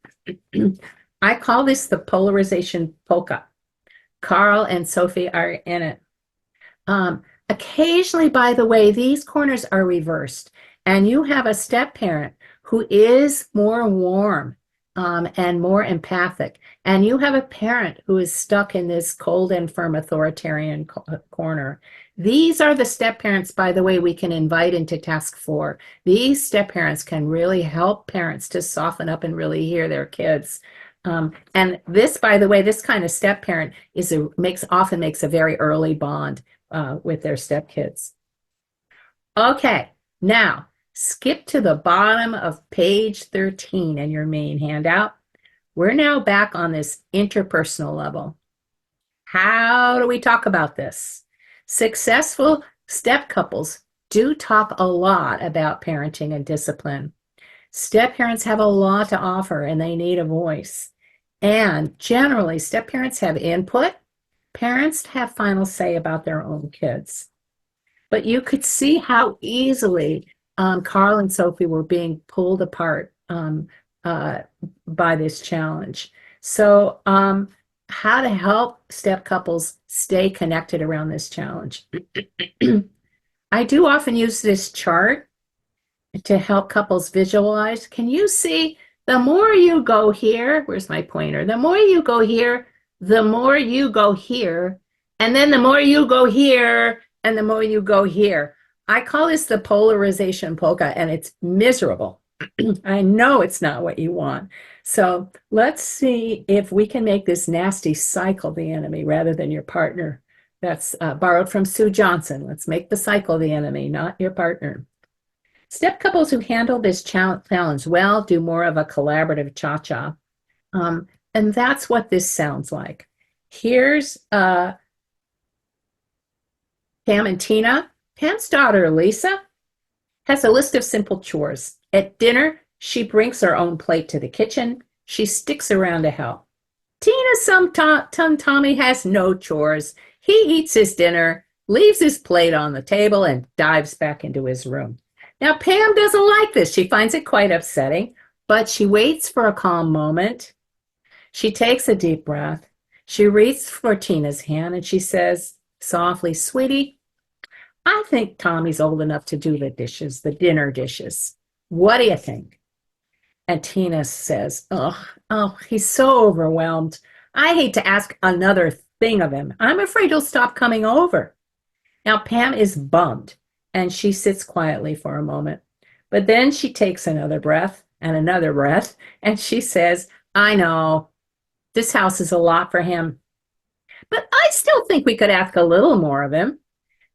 I call this the polarization polka. Carl and Sophie are in it. Occasionally, by the way, these corners are reversed, and you have a step parent who is more warm and more empathic, and you have a parent who is stuck in this cold and firm authoritarian corner. These are the step parents, by the way, we can invite into task 4. These step parents can really help parents to soften up and really hear their kids. And this, by the way, this kind of step parent often makes a very early bond with their stepkids. Okay, now skip to the bottom of page 13 in your main handout. We're now back on this interpersonal level. How do we talk about this? Successful step couples do talk a lot about parenting and discipline. Step parents have a lot to offer and they need a voice. And generally, step parents have input. Parents have final say about their own kids. But you could see how easily Carl and Sophie were being pulled apart by this challenge. So how to help step couples stay connected around this challenge. I do often use this chart to help couples visualize. Can you see the more you go here, where's my pointer? The more you go here, the more you go here, and then the more you go here, and the more you go here. I call this the polarization polka, and it's miserable. I know it's not what you want. So let's see if we can make this nasty cycle the enemy rather than your partner. That's borrowed from Sue Johnson. Let's make the cycle the enemy, not your partner. Step couples who handle this challenge well do more of a collaborative cha-cha. And that's what this sounds like. Here's Pam and Tina. Pam's daughter, Lisa, has a list of simple chores. At dinner, she brings her own plate to the kitchen. She sticks around to help. Tina's son Tommy has no chores. He eats his dinner, leaves his plate on the table, and dives back into his room. Now, Pam doesn't like this. She finds it quite upsetting, but she waits for a calm moment. She takes a deep breath. She reaches for Tina's hand and she says softly, "Sweetie, I think Tommy's old enough to do the dishes, the dinner dishes. What do you think?" And Tina says, oh, he's so overwhelmed. I hate to ask another thing of him. I'm afraid he'll stop coming over. Now, Pam is bummed, and she sits quietly for a moment. But then she takes another breath, and she says, "I know, this house is a lot for him, but I still think we could ask a little more of him."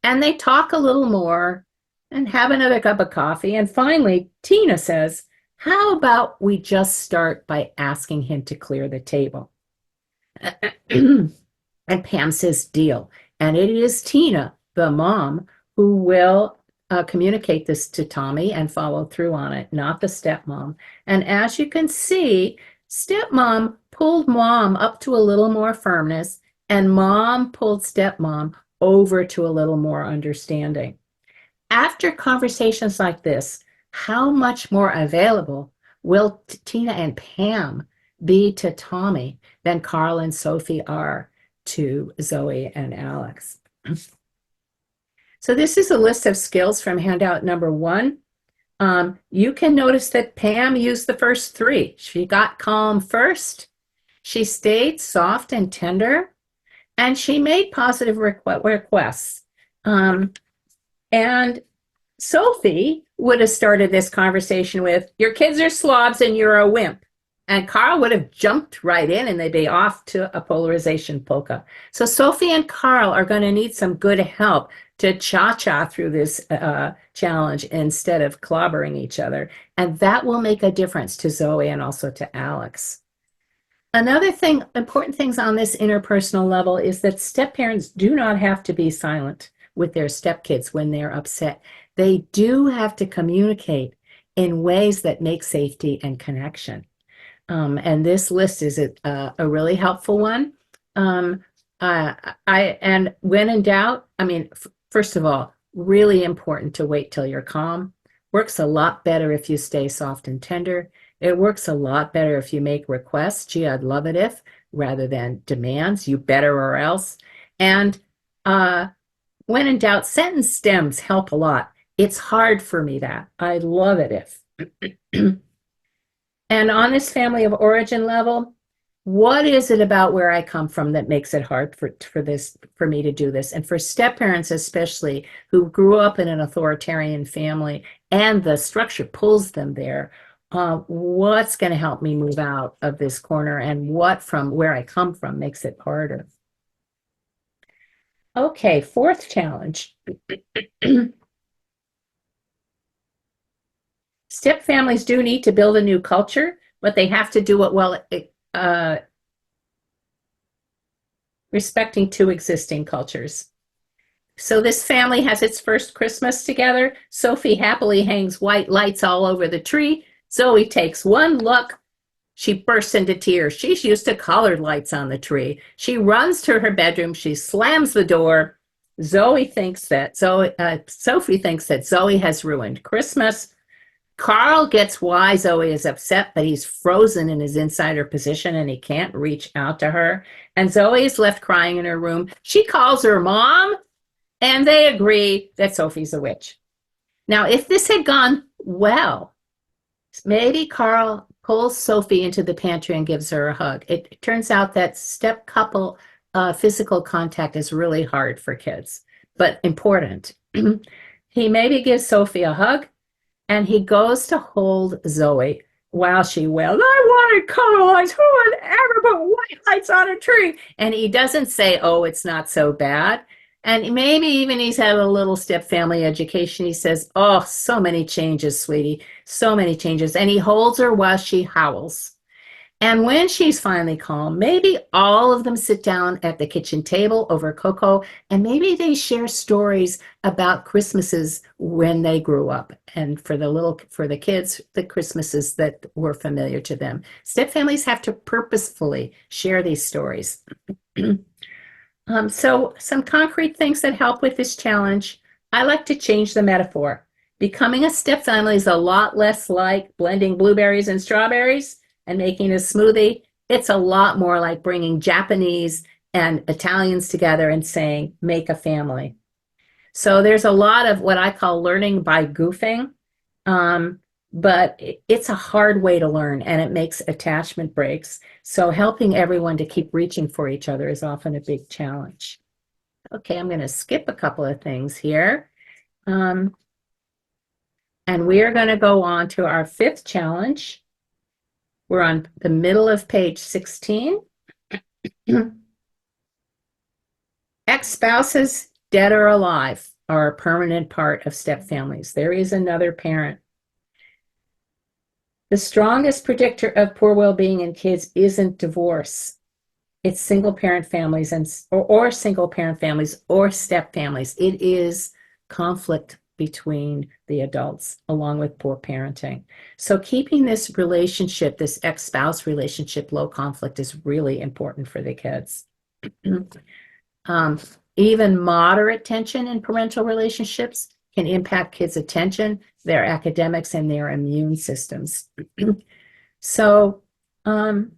And they talk a little more and have another cup of coffee. And finally, Tina says, "How about we just start by asking him to clear the table?" And Pam says, "Deal." And it is Tina, the mom, who will communicate this to Tommy and follow through on it, not the stepmom. And as you can see, stepmom pulled mom up to a little more firmness, and mom pulled stepmom over to a little more understanding. After conversations like this, how much more available will Tina and Pam be to Tommy than Carl and Sophie are to Zoe and Alex? So this is a list of skills from handout number 1. You can notice that Pam used the first 3. She got calm first, she stayed soft and tender, and she made positive requests. And Sophie would have started this conversation with, "Your kids are slobs and you're a wimp." And Carl would have jumped right in and they'd be off to a polarization polka. So Sophie and Carl are going to need some good help to cha-cha through this challenge instead of clobbering each other. And that will make a difference to Zoe and also to Alex. Another thing, important things on this interpersonal level is that step-parents do not have to be silent with their stepkids when they're upset. They do have to communicate in ways that make safety and connection. And this list is a really helpful one. And when in doubt, I mean, first of all, really important to wait till you're calm. Works a lot better if you stay soft and tender. It works a lot better if you make requests. Gee, I'd love it if, rather than demands, you better or else. And when in doubt, sentence stems help a lot. It's hard for me that. I love it if. And on this family of origin level, what is it about where I come from that makes it hard for me to do this? And for step parents especially, who grew up in an authoritarian family and the structure pulls them there, what's going to help me move out of this corner, and what from where I come from makes it harder? Okay, fourth challenge. Step families do need to build a new culture, but they have to do it while respecting two existing cultures. So this family has its first Christmas together. Sophie happily hangs white lights all over the tree. Zoe takes one look. She bursts into tears. She's used to colored lights on the tree. She runs to her bedroom. She slams the door. Sophie thinks that Zoe has ruined Christmas. Carl gets why Zoe is upset, but he's frozen in his insider position and he can't reach out to her. And Zoe is left crying in her room. She calls her mom, and they agree that Sophie's a witch. Now, if this had gone well, maybe Carl pulls Sophie into the pantry and gives her a hug. It turns out that step couple physical contact is really hard for kids, but important. He maybe gives Sophie a hug, and he goes to hold Zoe while she wails, I wanted color lights. Who would ever put white lights on a tree? And he doesn't say, oh, it's not so bad. And maybe even he's had a little step family education. He says, oh, so many changes, sweetie, so many changes. And he holds her while she howls. And when she's finally calm, maybe all of them sit down at the kitchen table over cocoa, and maybe they share stories about Christmases when they grew up, and for the kids, the Christmases that were familiar to them. Step families have to purposefully share these stories. So some concrete things that help with this challenge. I like to change the metaphor. Becoming a step family is a lot less like blending blueberries and strawberries and making a smoothie. It's a lot more like bringing Japanese and Italians together and saying, make a family. So there's a lot of what I call learning by goofing, but it's a hard way to learn, and it makes attachment breaks. So helping everyone to keep reaching for each other is often a big challenge. Okay, I'm going to skip a couple of things here. And we are going to go on to our fifth challenge. We're on the middle of page 16. Ex-spouses, dead or alive, are a permanent part of step families. There is another parent. The strongest predictor of poor well-being in kids isn't divorce. It's single-parent families or single-parent families or step families. It is conflict between the adults, along with poor parenting. So keeping this relationship, this ex-spouse relationship, low conflict is really important for the kids. Even moderate tension in parental relationships can impact kids' attention, their academics, and their immune systems. So I'm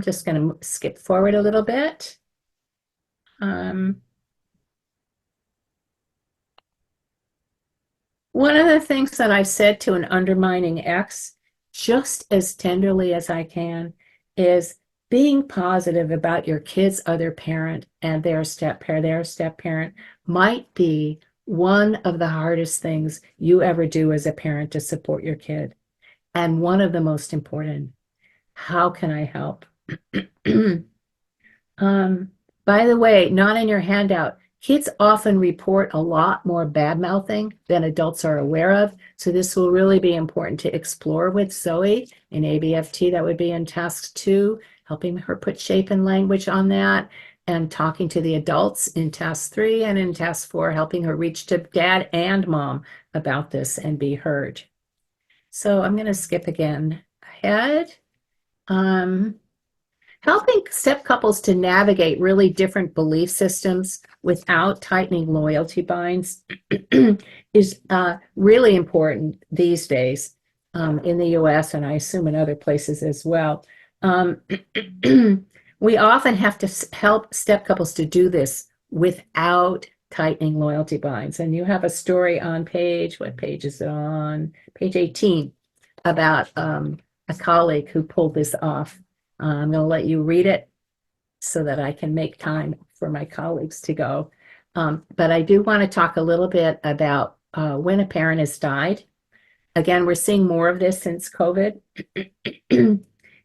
just going to skip forward a little bit. One of the things that I've said to an undermining ex, just as tenderly as I can, is being positive about your kid's other parent and their step parent might be one of the hardest things you ever do as a parent to support your kid, and one of the most important. How can I help? By the way, not in your handout, kids often report a lot more bad mouthing than adults are aware of. So this will really be important to explore with Zoe in ABFT. That would be in task 2, helping her put shape and language on that, and talking to the adults in task 3, and in task 4, helping her reach to dad and mom about this and be heard. So I'm going to skip again ahead. Helping step couples to navigate really different belief systems without tightening loyalty binds is really important these days in the US, and I assume in other places as well. We often have to help step couples to do this without tightening loyalty binds. And you have a story on what page is it on? Page 18, about a colleague who pulled this off. I'm going to let you read it so that I can make time for my colleagues to go. But I do want to talk a little bit about when a parent has died. Again, we're seeing more of this since COVID.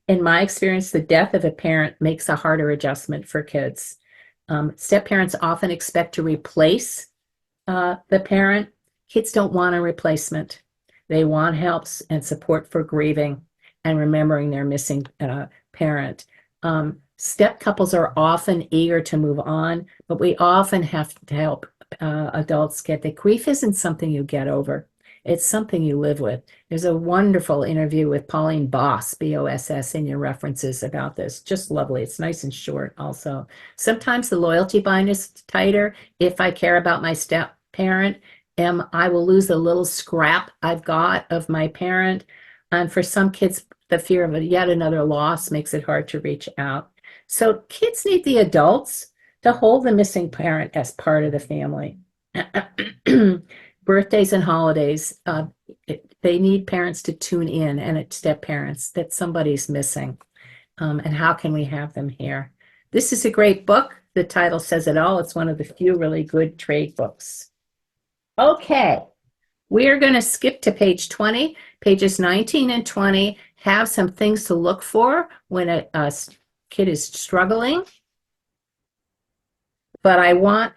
In my experience, the death of a parent makes a harder adjustment for kids. Step parents often expect to replace the parent. Kids don't want a replacement. They want helps and support for grieving and remembering their missing parent. Step couples are often eager to move on, but we often have to help adults get that grief isn't something you get over. It's something you live with. There's a wonderful interview with Pauline Boss, B-O-S-S, in your references about this. Just lovely. It's nice and short also. Sometimes the loyalty bind is tighter. If I care about my step parent, I will lose a little scrap I've got of my parent. And for some kids, the fear of yet another loss makes it hard to reach out. So kids need the adults to hold the missing parent as part of the family. Birthdays and holidays, they need parents to tune in, and step parents, that somebody's missing. And how can we have them here? This is a great book. The title says it all. It's one of the few really good trade books. Okay, we are going to skip to page 20. Pages 19 and 20 have some things to look for when a kid is struggling. But I want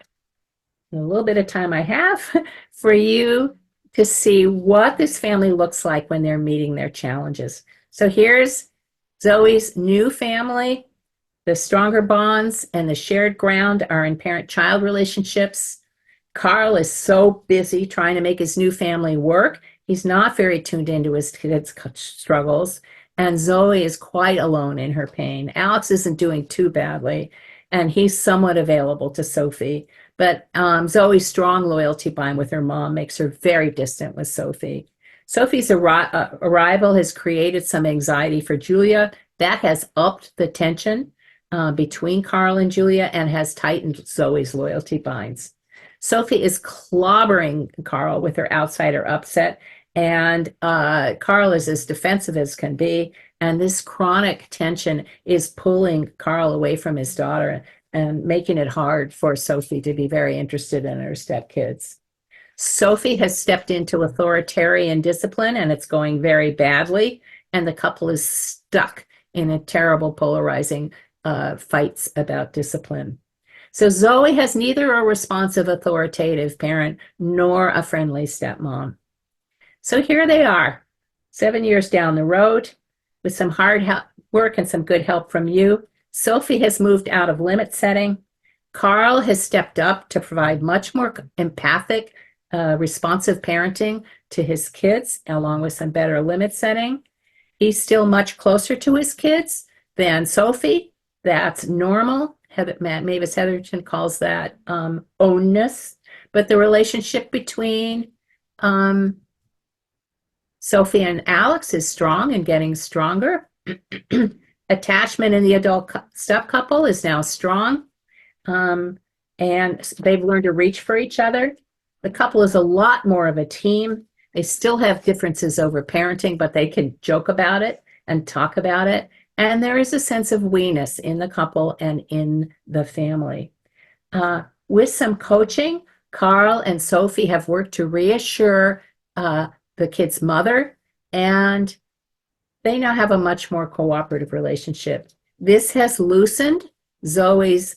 a little bit of time I have for you to see what this family looks like when they're meeting their challenges. So here's Zoe's new family. The stronger bonds and the shared ground are in parent-child relationships. Carl is so busy trying to make his new family work. He's not very tuned into his kids' struggles. And Zoe is quite alone in her pain. Alex isn't doing too badly, and he's somewhat available to Sophie. But Zoe's strong loyalty bind with her mom makes her very distant with Sophie. Sophie's arrival has created some anxiety for Julia. That has upped the tension between Carl and Julia and has tightened Zoe's loyalty binds. Sophie is clobbering Carl with her outsider upset, and Carl is as defensive as can be. And this chronic tension is pulling Carl away from his daughter and making it hard for Sophie to be very interested in her stepkids. Sophie has stepped into authoritarian discipline, and it's going very badly. And the couple is stuck in a terrible, polarizing fights about discipline. So Zoe has neither a responsive, authoritative parent nor a friendly stepmom. So here they are, 7 years down the road, with some hard work and some good help from you. Sophie has moved out of limit setting. Carl has stepped up to provide much more empathic, responsive parenting to his kids, along with some better limit setting. He's still much closer to his kids than Sophie. That's normal. Mavis Heatherton calls that ownness. But the relationship between Sophie and Alex is strong and getting stronger. Attachment in the adult step couple is now strong. And they've learned to reach for each other. The couple is a lot more of a team. They still have differences over parenting, but they can joke about it and talk about it. And there is a sense of we-ness in the couple and in the family. With some coaching, Carl and Sophie have worked to reassure the kid's mother and they now have a much more cooperative relationship. This has loosened Zoe's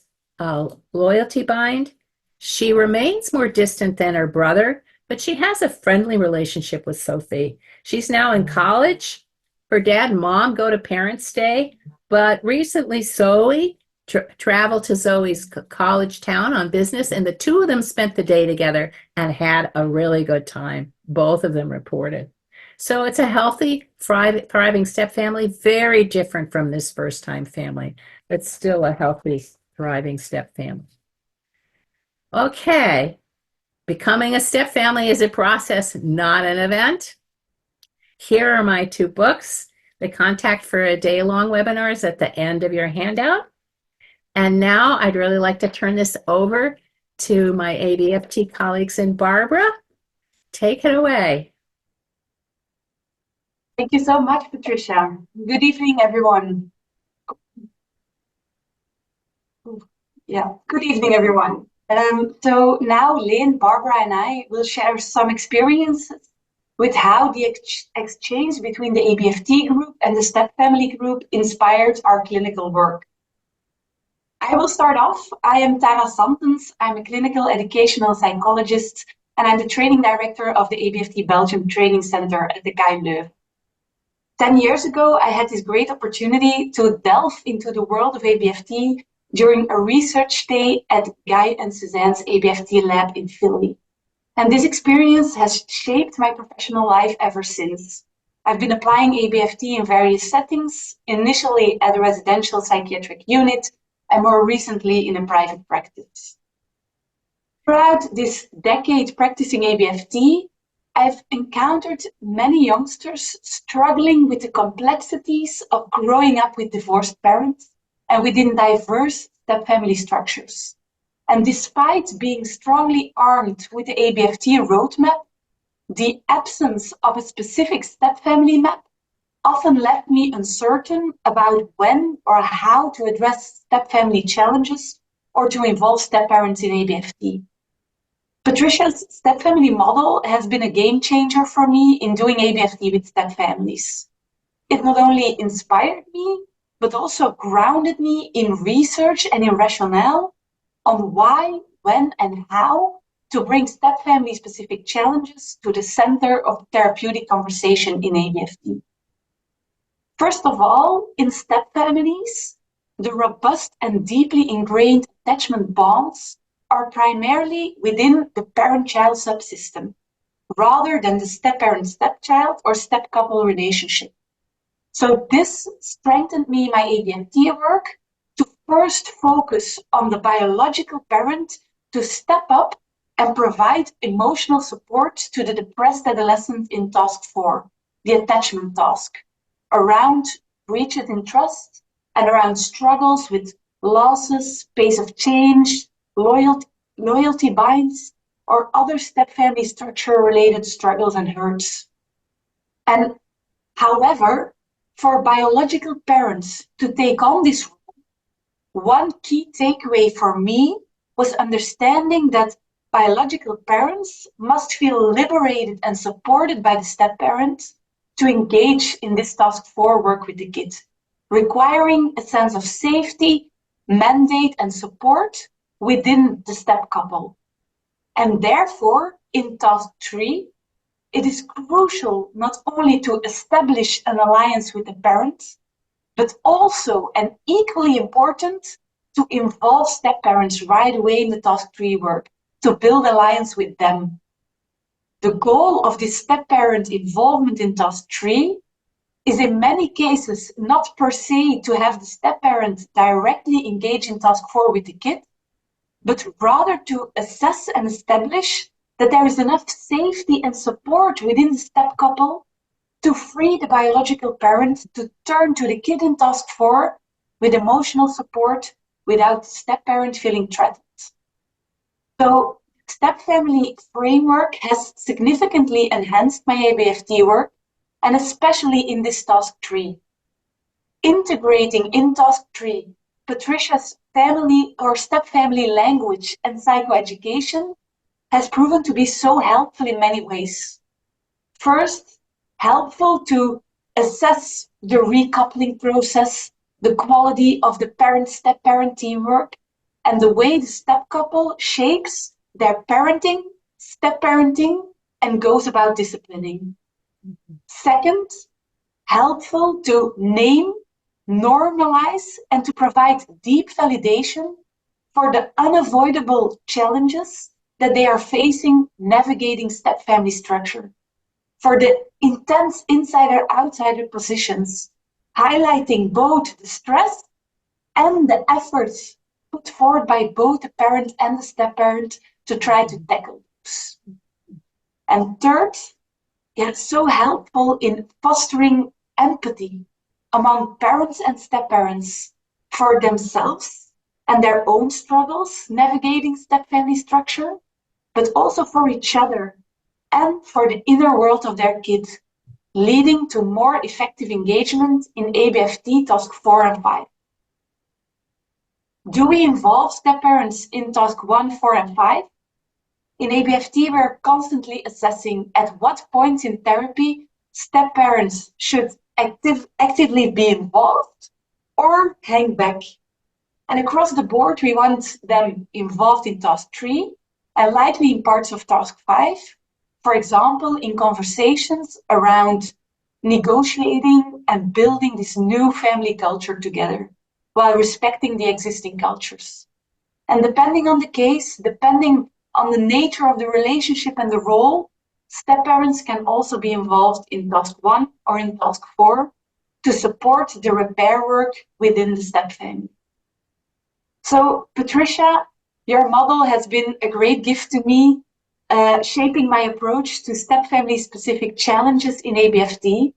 loyalty bind. She remains more distant than her brother, but she has a friendly relationship with Sophie. She's now in college. Her dad and mom go to Parents' Day, but recently Zoe traveled to Zoe's college town on business, and the two of them spent the day together and had a really good time. Both of them reported. So it's a healthy, thriving step family, very different from this first-time family, but still a healthy, thriving step family. Okay, becoming a step family is a process, not an event. Here are my two books. The contact for a day-long webinar is at the end of your handout. And now I'd really like to turn this over to my ABFT colleagues and Barbara. Take it away. Thank you so much, Patricia. Good evening, everyone. Yeah, good evening, everyone. So now Lynn, Barbara, and I will share some experiences with how the exchange between the ABFT group and the step family group inspired our clinical work. I will start off. I am Tara Santens. I'm a clinical educational psychologist, and I'm the training director of the ABFT Belgium Training Center at the KU Leuven. 10 years ago, I had this great opportunity to delve into the world of ABFT during a research day at Guy and Suzanne's ABFT lab in Philly. And this experience has shaped my professional life ever since. I've been applying ABFT in various settings, initially at a residential psychiatric unit, and more recently in a private practice. Throughout this decade practicing ABFT, I've encountered many youngsters struggling with the complexities of growing up with divorced parents and within diverse step-family structures. And despite being strongly armed with the ABFT roadmap, the absence of a specific step-family map often left me uncertain about when or how to address step-family challenges or to involve step-parents in ABFT. Patricia's step-family model has been a game changer for me in doing ABFT with step-families. It not only inspired me, but also grounded me in research and in rationale on why, when, and how to bring step-family specific challenges to the center of the therapeutic conversation in ABFT. First of all, in step-families, the robust and deeply ingrained attachment bonds are primarily within the parent-child subsystem, rather than the step-parent-stepchild or step-couple relationship. So this strengthened me in my ABFT work to first focus on the biological parent to step up and provide emotional support to the depressed adolescent in task 4, the attachment task, around breaches in trust and around struggles with losses, pace of change, loyalty binds, or other step-family structure-related struggles and hurts. And however, for biological parents to take on this role, one key takeaway for me was understanding that biological parents must feel liberated and supported by the step-parent to engage in this task 4 work with the kid, requiring a sense of safety, mandate, and support within the step couple. And therefore, in task 3, it is crucial not only to establish an alliance with the parent, but also, and equally important, to involve step-parents right away in the task 3 work, to build alliance with them. The goal of this step-parent involvement in task 3 is in many cases not per se to have the step-parent directly engage in task 4 with the kid, but rather to assess and establish that there is enough safety and support within the step couple to free the biological parent to turn to the kid in task 4 with emotional support without the step-parent feeling threatened. So, step-family framework has significantly enhanced my ABFT work, and especially in this task 3. Integrating in task 3 Patricia's family or step-family language and psychoeducation has proven to be so helpful in many ways. First, helpful to assess the recoupling process, the quality of the parent-step-parent teamwork, and the way the step couple shapes their parenting, step-parenting, and goes about disciplining. Second, helpful to name, normalize, and to provide deep validation for the unavoidable challenges that they are facing navigating step family structure, for the intense insider-outsider positions, highlighting both the stress and the efforts put forward by both the parent and the step-parent to try to tackle those. And third, so helpful in fostering empathy among parents and step-parents for themselves and their own struggles navigating step-family structure, but also for each other and for the inner world of their kid, leading to more effective engagement in ABFT task 4 and 5. Do we involve step-parents in task 1, 4, and 5? In ABFT, we're constantly assessing at what point in therapy step-parents should actively be involved or hang back. And across the board, we want them involved in task 3 and likely in parts of task 5, for example, in conversations around negotiating and building this new family culture together while respecting the existing cultures. And depending on the case, depending on the nature of the relationship and the role, step-parents can also be involved in task 1 or in task 4 to support the repair work within the step family. So, Patricia, your model has been a great gift to me, shaping my approach to step family specific challenges in ABFT.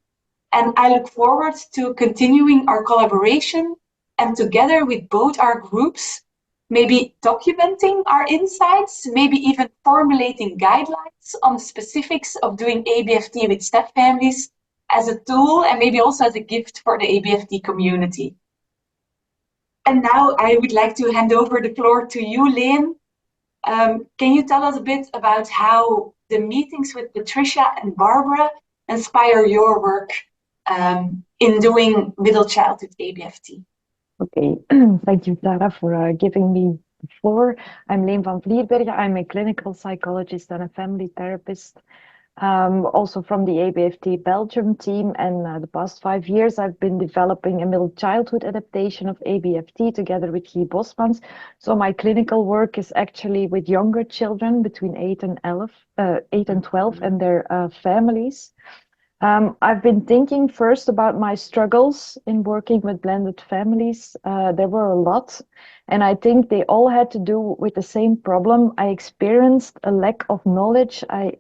And I look forward to continuing our collaboration and together with both our groups, maybe documenting our insights, maybe even formulating guidelines on the specifics of doing ABFT with step families as a tool and maybe also as a gift for the ABFT community. And now I would like to hand over the floor to you, Leen. Can you tell us a bit about how the meetings with Patricia and Barbara inspire your work in doing middle childhood ABFT? Okay, thank you, Tara, for giving me the floor. I'm Leen van Vlierbergen. I'm a clinical psychologist and a family therapist, also from the ABFT Belgium team. And the past 5 years, I've been developing a middle childhood adaptation of ABFT together with Guy Bosmans. So my clinical work is actually with younger children between 8 and 12 and their families. I've been thinking first about my struggles in working with blended families. There were a lot, and I think they all had to do with the same problem. I experienced a lack of knowledge. I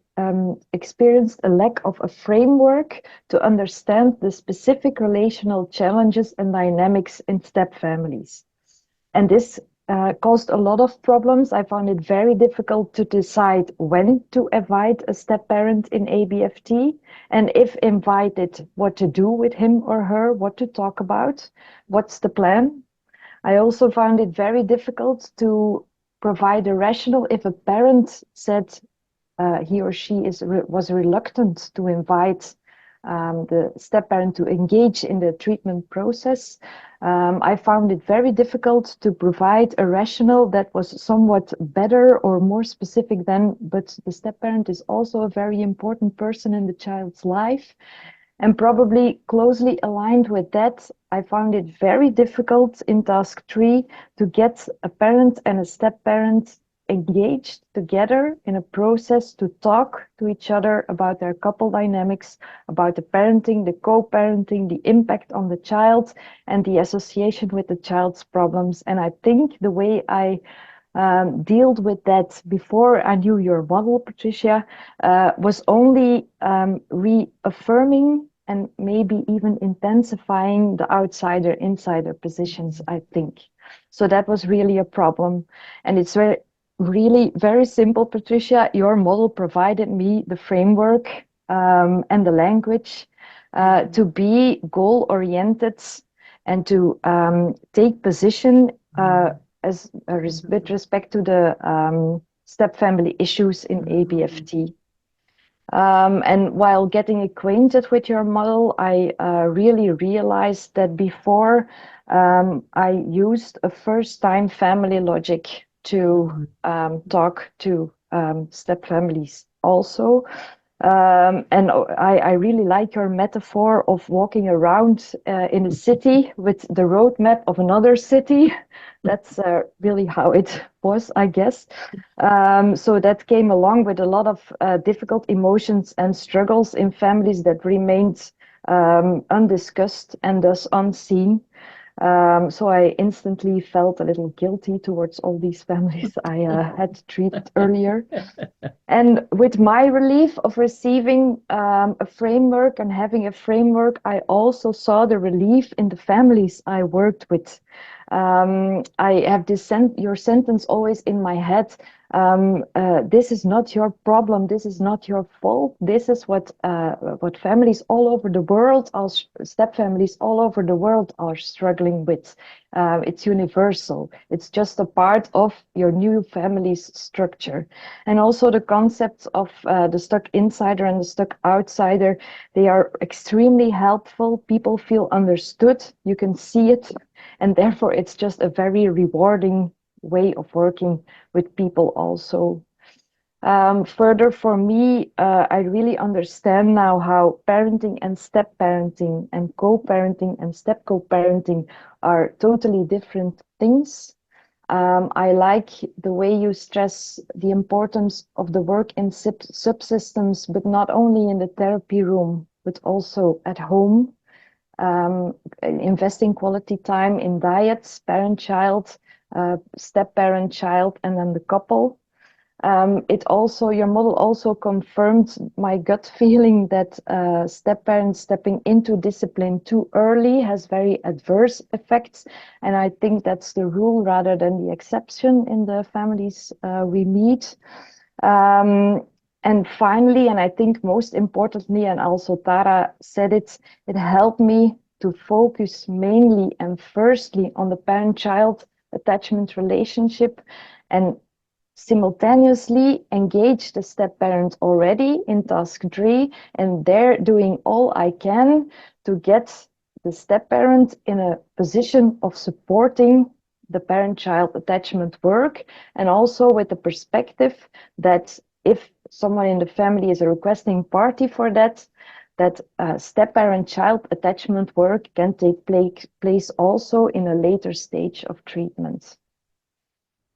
experienced a lack of a framework to understand the specific relational challenges and dynamics in step families. And this caused a lot of problems. I found it very difficult to decide when to invite a step parent in ABFT, and if invited, what to do with him or her, what to talk about, what's the plan. I also found it very difficult to provide a rationale if a parent said he or she was reluctant to invite the step parent to engage in the treatment process. I found it very difficult to provide a rationale that was somewhat better or more specific than, but the step parent is also a very important person in the child's life. And probably closely aligned with that, I found it very difficult in task 3 to get a parent and a step parent engaged together in a process to talk to each other about their couple dynamics, about the parenting, the co-parenting, the impact on the child, and the association with the child's problems. And I think the way I dealt with that before I knew your model, Patricia, was only reaffirming and maybe even intensifying the outsider-insider positions, I think. So that was really a problem. And it's really very simple, Patricia. Your model provided me the framework and the language to be goal-oriented and to take position with respect to the step family issues in ABFT. And while getting acquainted with your model, I really realized that before I used a first-time family logic to talk to step families also. And I really like your metaphor of walking around in a city with the roadmap of another city. That's really how it was, I guess. So that came along with a lot of difficult emotions and struggles in families that remained undiscussed and thus unseen. So I instantly felt a little guilty towards all these families I had treated earlier. And with my relief of receiving a framework and having a framework, I also saw the relief in the families I worked with. I have your sentence always in my head. This is not your problem. This is not your fault. This is what families all over the world, step families all over the world are struggling with. It's universal. It's just a part of your new family's structure. And also the concepts of the stuck insider and the stuck outsider, they are extremely helpful. People feel understood. You can see it. And therefore, it's just a very rewarding way of working with people also. Further, for me, I really understand now how parenting and step parenting and co-parenting and step co-parenting are totally different things. I like the way you stress the importance of the work in subsystems, but not only in the therapy room, but also at home. Investing quality time in diets, parent-child, step-parent-child, and then the couple. Your model also confirmed my gut feeling that step parents stepping into discipline too early has very adverse effects. And I think that's the rule rather than the exception in the families we meet. And finally, and I think most importantly, and also Tara said it helped me to focus mainly and firstly on the parent-child attachment relationship and simultaneously engage the step parent already in task 3, and they're doing all I can to get the step parent in a position of supporting the parent-child attachment work, and also with the perspective that if someone in the family is a requesting party for that step-parent-child attachment work can take place also in a later stage of treatment.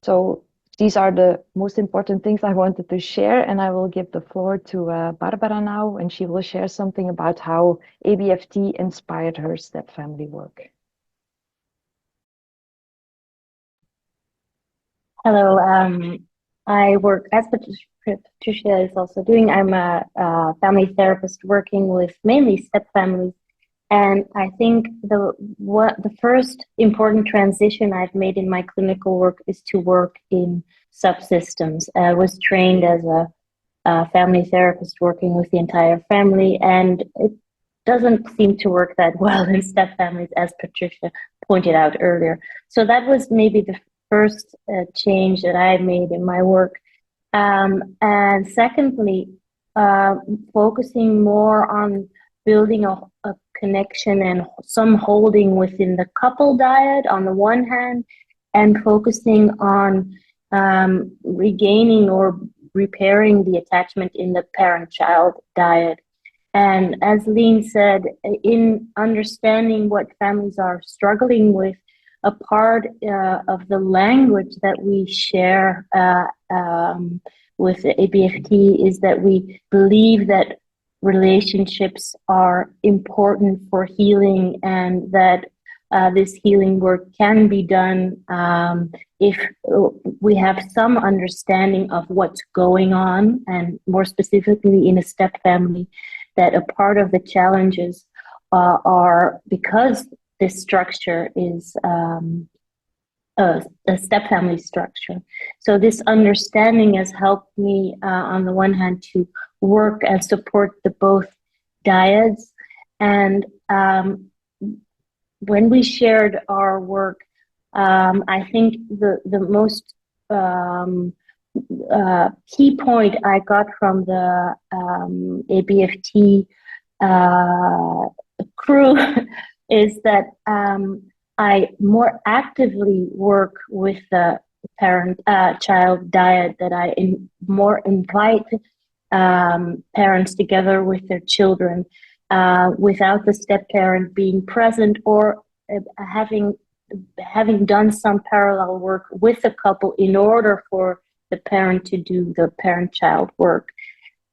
So these are the most important things I wanted to share, and I will give the floor to Barbara now, and she will share something about how ABFT inspired her step family work. Hello, I work as Patricia is also doing. I'm a family therapist working with mainly step families, and I think the first important transition I've made in my clinical work is to work in subsystems. I was trained as a family therapist working with the entire family, and it doesn't seem to work that well in step families, as Patricia pointed out earlier. So that was maybe the first change that I made in my work. And secondly, focusing more on building a connection and some holding within the couple diet on the one hand, and focusing on regaining or repairing the attachment in the parent-child diet. And as Lean said, in understanding what families are struggling with, a part of the language that we share with the ABFT is that we believe that relationships are important for healing, and that this healing work can be done if we have some understanding of what's going on, and more specifically in a step family, that a part of the challenges are because this structure is a step family structure. So this understanding has helped me on the one hand to work and support the both dyads. And when we shared our work, I think the most key point I got from the ABFT crew is that I more actively work with the parent-child diet, that I more invite parents together with their children without the step parent being present, or having done some parallel work with the couple in order for the parent to do the parent-child work.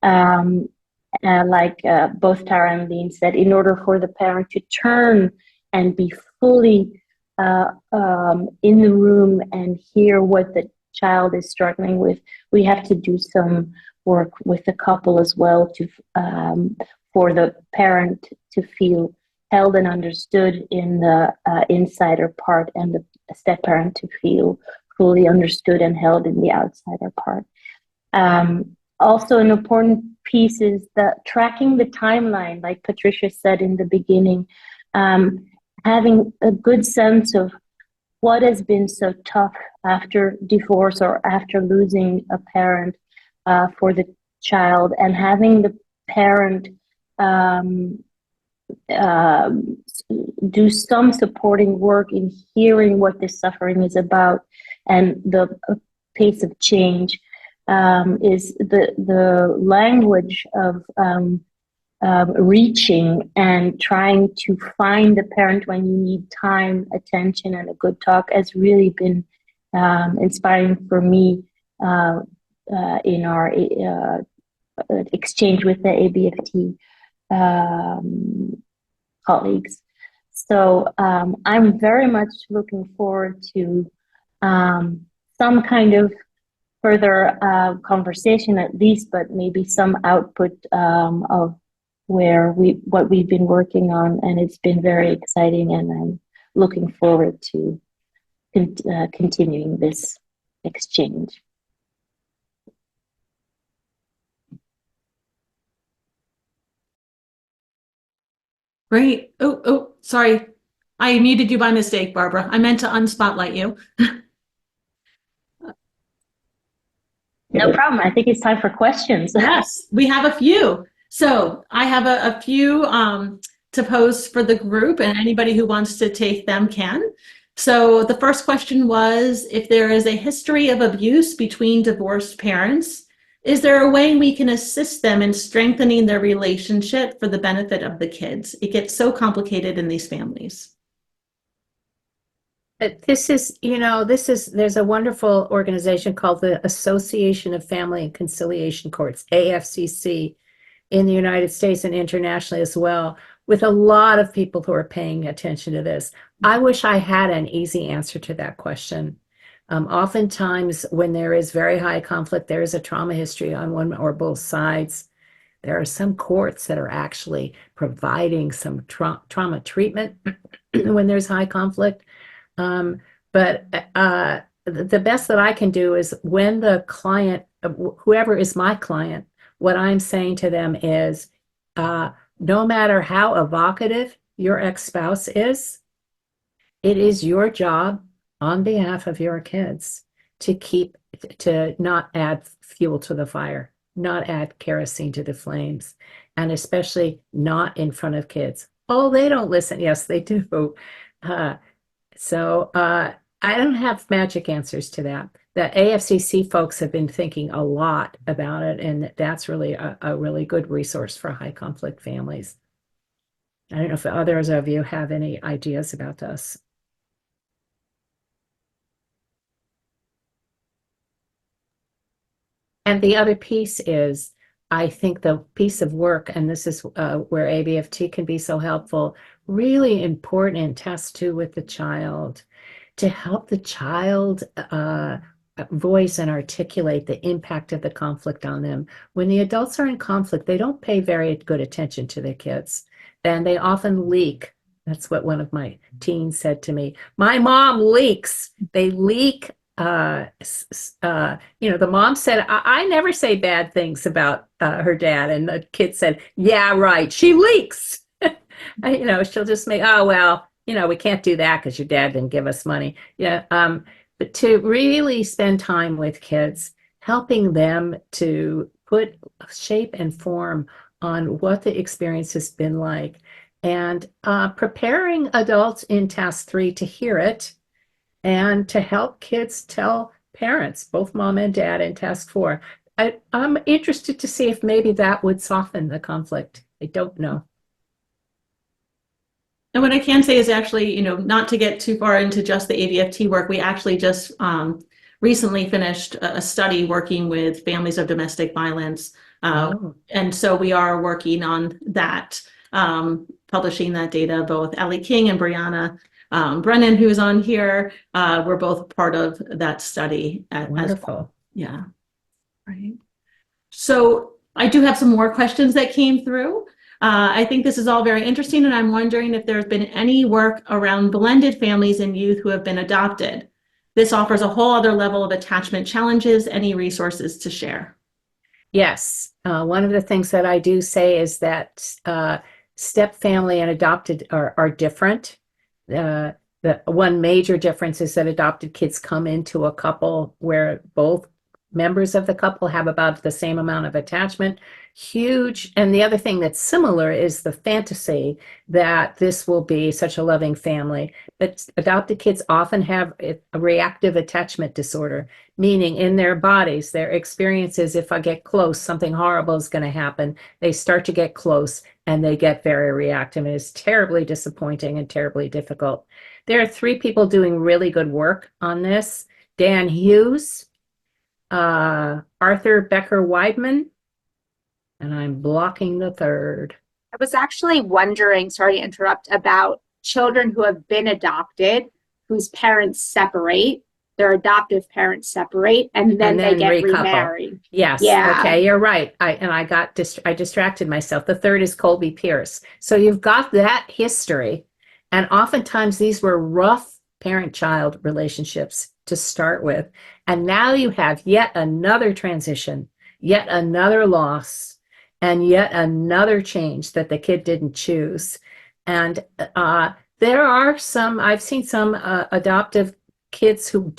Like both Tara and Lean said, in order for the parent to turn and be fully in the room and hear what the child is struggling with, we have to do some work with the couple as well to for the parent to feel held and understood in the insider part, and the step parent to feel fully understood and held in the outsider part. Also, an important piece is tracking the timeline, like Patricia said in the beginning, having a good sense of what has been so tough after divorce or after losing a parent for the child, and having the parent do some supporting work in hearing what this suffering is about, and the pace of change is the language of reaching and trying to find the parent when you need time, attention, and a good talk has really been inspiring for me in our exchange with the ABFT colleagues. So I'm very much looking forward to some kind of further conversation at least, but maybe some output of what we've been working on, and it's been very exciting, and I'm looking forward to continuing this exchange. Great. Oh, sorry. I muted you by mistake, Barbara. I meant to unspotlight you. No problem. I think it's time for questions. Yes, we have a few. So I have a few to pose for the group, and anybody who wants to take them can. So the first question was, if there is a history of abuse between divorced parents, is there a way we can assist them in strengthening their relationship for the benefit of the kids? It gets so complicated in these families. There's a wonderful organization called the Association of Family and Conciliation Courts, AFCC, in the United States and internationally as well, with a lot of people who are paying attention to this. I wish I had an easy answer to that question. Oftentimes, when there is very high conflict, there is a trauma history on one or both sides. There are some courts that are actually providing some trauma treatment when there's high conflict. But the best that I can do is, when the client, whoever is my client, what I'm saying to them is, no matter how evocative your ex-spouse is, it is your job on behalf of your kids to not add fuel to the fire, not add kerosene to the flames, and especially not in front of kids. Oh, they don't listen. Yes, they do. So I don't have magic answers to that. The AFCC folks have been thinking a lot about it, and that's really a really good resource for high conflict families. I don't know if others of you have any ideas about this. And the other piece is, I think the piece of work, and this is where ABFT can be so helpful, really important has to do with the child, to help the child voice and articulate the impact of the conflict on them. When the adults are in conflict, they don't pay very good attention to their kids, and they often leak. That's what one of my teens said to me. My mom leaks. They leak. The mom said, I never say bad things about her dad. And the kid said, yeah, right. She leaks. She'll just make, oh, well, we can't do that because your dad didn't give us money. But to really spend time with kids, helping them to put shape and form on what the experience has been like, and preparing adults in task 3 to hear it and to help kids tell parents, both mom and dad, in task 4. I'm interested to see if maybe that would soften the conflict. I don't know. And what I can say is actually, not to get too far into just the ABFT work, we actually just recently finished a study working with families of domestic violence. And so we are working on that, publishing that data. Both Ellie King and Brianna Brennan, who's on here, were both part of that study. Wonderful. Well. Yeah. Right. So I do have some more questions that came through. I think this is all very interesting, and I'm wondering if there's been any work around blended families and youth who have been adopted. This offers a whole other level of attachment challenges. Any resources to share? Yes. One of the things that I do say is that step family and adopted are different. The one major difference is that adopted kids come into a couple where both members of the couple have about the same amount of attachment. Huge. And the other thing that's similar is the fantasy that this will be such a loving family. But adopted kids often have a reactive attachment disorder, meaning in their bodies, their experiences, if I get close, something horrible is going to happen. They start to get close and they get very reactive. And it's terribly disappointing and terribly difficult. There are 3 people doing really good work on this. Dan Hughes, Arthur Becker-Weidman, and I'm blocking the third. I was actually wondering, sorry to interrupt, about children who have been adopted, whose parents separate, their adoptive parents separate, and then they get remarried. Yes. Yeah. Okay, you're right. I distracted myself. The third is Colby Pierce. So you've got that history, and oftentimes these were rough parent-child relationships to start with. And now you have yet another transition, yet another loss, and yet another change that the kid didn't choose. And there are I've seen some adoptive kids who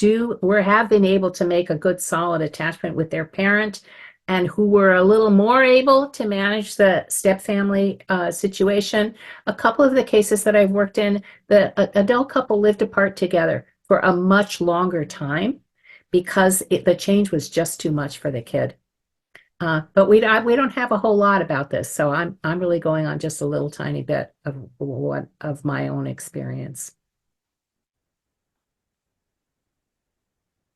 have been able to make a good, solid attachment with their parent, and who were a little more able to manage the stepfamily situation. A couple of the cases that I've worked in, the adult couple lived apart together for a much longer time because the change was just too much for the kid. But we don't have a whole lot about this, so I'm really going on just a little tiny bit of my own experience.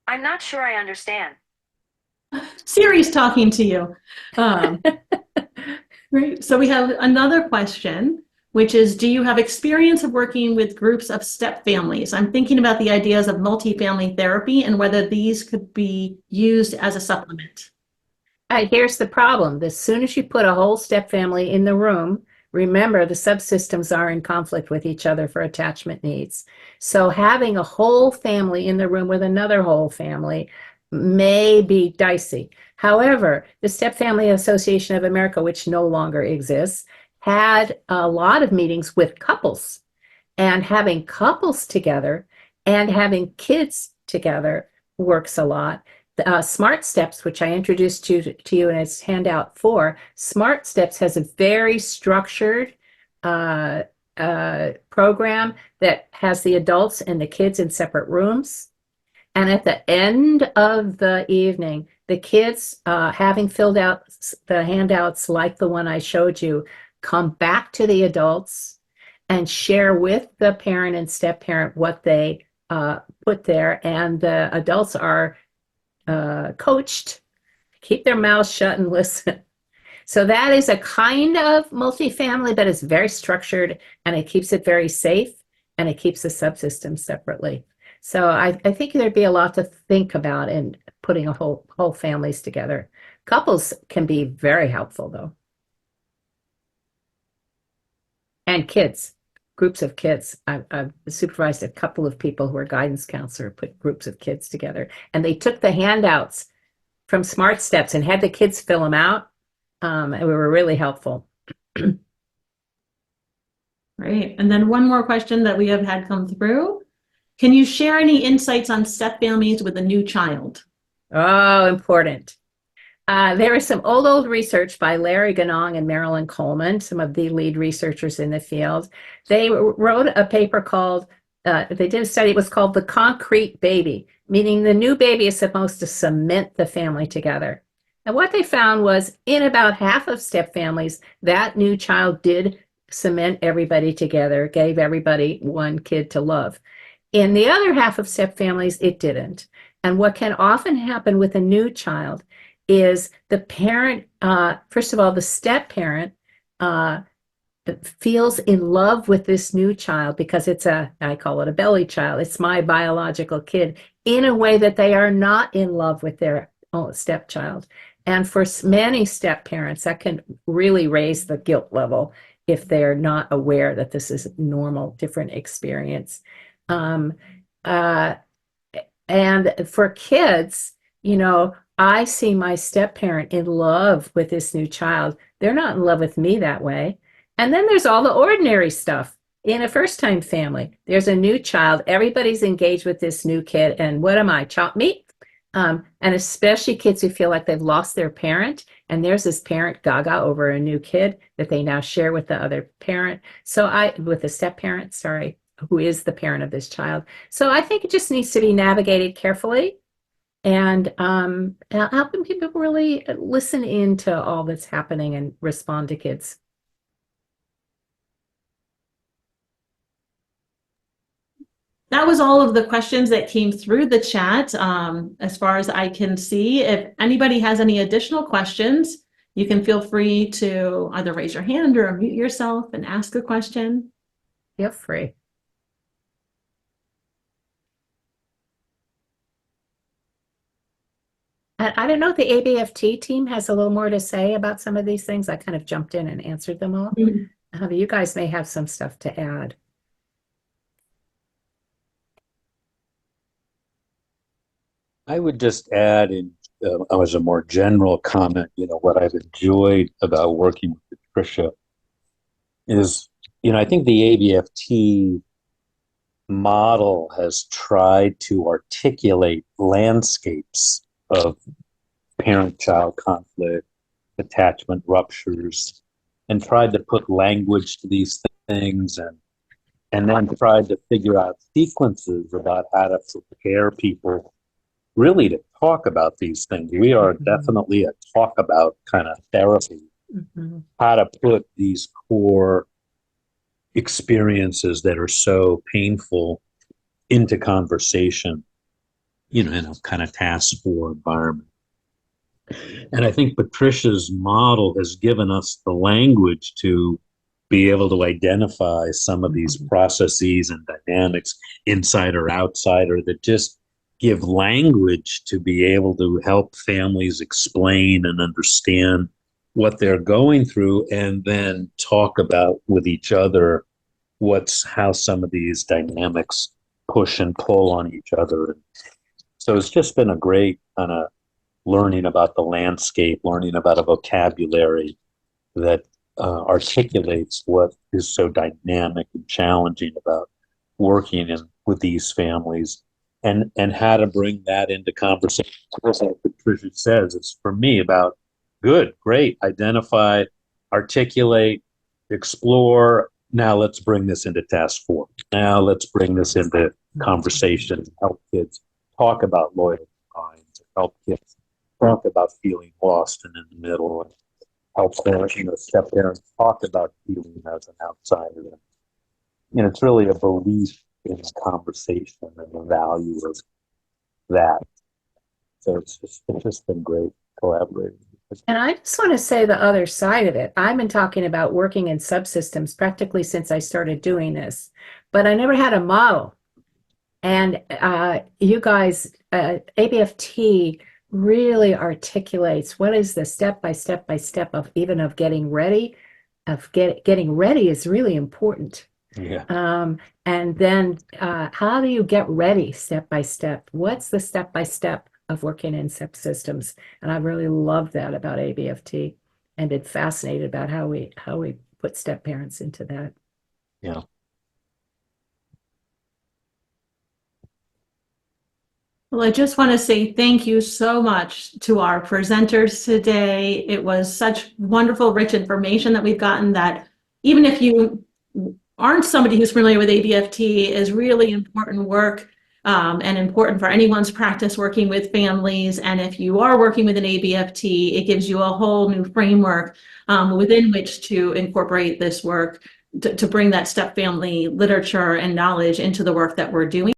I'm not sure I understand. Siri's talking to you. Right. So we have another question, which is, do you have experience of working with groups of step families? I'm thinking about the ideas of multifamily therapy and whether these could be used as a supplement. Here's the problem. As soon as you put a whole step family in the room, remember the subsystems are in conflict with each other for attachment needs. So having a whole family in the room with another whole family may be dicey. However, the Step Family Association of America, which no longer exists, had a lot of meetings with couples, and having couples together and having kids together works a lot. Smart Steps, which I introduced to you in its handout 4, Smart Steps has a very structured program that has the adults and the kids in separate rooms. And at the end of the evening, the kids, having filled out the handouts like the one I showed you, come back to the adults and share with the parent and step parent what they put there. And the adults are coached, keep their mouths shut and listen. So that is a kind of multifamily, but it's very structured, and it keeps it very safe, and it keeps the subsystems separately. So I think there'd be a lot to think about in putting a whole families together. Couples can be very helpful, though. And kids, groups of kids. I've supervised a couple of people who are guidance counselor, put groups of kids together, and they took the handouts from Smart Steps and had the kids fill them out. And we were really helpful. Right. And then one more question that we have had come through. Can you share any insights on step families with a new child? Oh, important. There is some old research by Larry Ganong and Marilyn Coleman, some of the lead researchers in the field. They wrote a paper called, they did a study, it was called The Concrete Baby, meaning the new baby is supposed to cement the family together. And what they found was in about half of step families, that new child did cement everybody together, gave everybody one kid to love. In the other half of step families, it didn't. And what can often happen with a new child is the parent, first of all, the step parent feels in love with this new child because I call it a belly child. It's my biological kid in a way that they are not in love with their own stepchild. And for many step parents, that can really raise the guilt level if they're not aware that this is a normal, different experience. And for kids, I see my step parent in love with this new child. They're not in love with me that way. And then there's all the ordinary stuff. In a first-time family, there's a new child. Everybody's engaged with this new kid. And what am I, chopped meat? And especially kids who feel like they've lost their parent. And there's this parent gaga over a new kid that they now share with the other parent. With the step parent, sorry, who is the parent of this child. So I think it just needs to be navigated carefully. And helping people really listen into all that's happening and respond to kids. That was all of the questions that came through the chat, as far as I can see. If anybody has any additional questions, you can feel free to either raise your hand or unmute yourself and ask a question. Feel free. I don't know if the ABFT team has a little more to say about some of these things. I kind of jumped in and answered them all. But you guys may have some stuff to add. I would just add as a more general comment, what I've enjoyed about working with Patricia is, I think the ABFT model has tried to articulate landscapes of parent-child conflict, attachment ruptures, and tried to put language to these things and then tried to figure out sequences about how to prepare people really to talk about these things. We are definitely a talk about kind of therapy, how to put these core experiences that are so painful into conversation, in a kind of task force environment. And I think Patricia's model has given us the language to be able to identify some of these processes and dynamics, inside or outside, or that just give language to be able to help families explain and understand what they're going through, and then talk about with each other how some of these dynamics push and pull on each other. And so it's just been a great kind of learning about the landscape, learning about a vocabulary that articulates what is so dynamic and challenging about working with these families, and how to bring that into conversation. Like Patricia says, it's for me about great, identify, articulate, explore. Now let's bring this into task force. Now let's bring this into conversation, help kids talk about loyalty lines, help kids talk about feeling lost and in the middle, and help parents, step parents talk about feeling as an outsider. It's really a belief in the conversation and the value of that. So it's just been great collaborating. And I just want to say the other side of it. I've been talking about working in subsystems practically since I started doing this, but I never had a model. And you guys, ABFT really articulates what is the step by step of getting ready. Getting ready is really important. Yeah. And then how do you get ready step by step? What's the step by step of working in subsystems? And I really love that about ABFT, and been fascinated about how we put step parents into that. Yeah. Well, I just want to say thank you so much to our presenters today. It was such wonderful, rich information that we've gotten that even if you aren't somebody who's familiar with ABFT, is really important work and important for anyone's practice working with families. And if you are working with an ABFT, it gives you a whole new framework within which to incorporate this work to bring that step family literature and knowledge into the work that we're doing.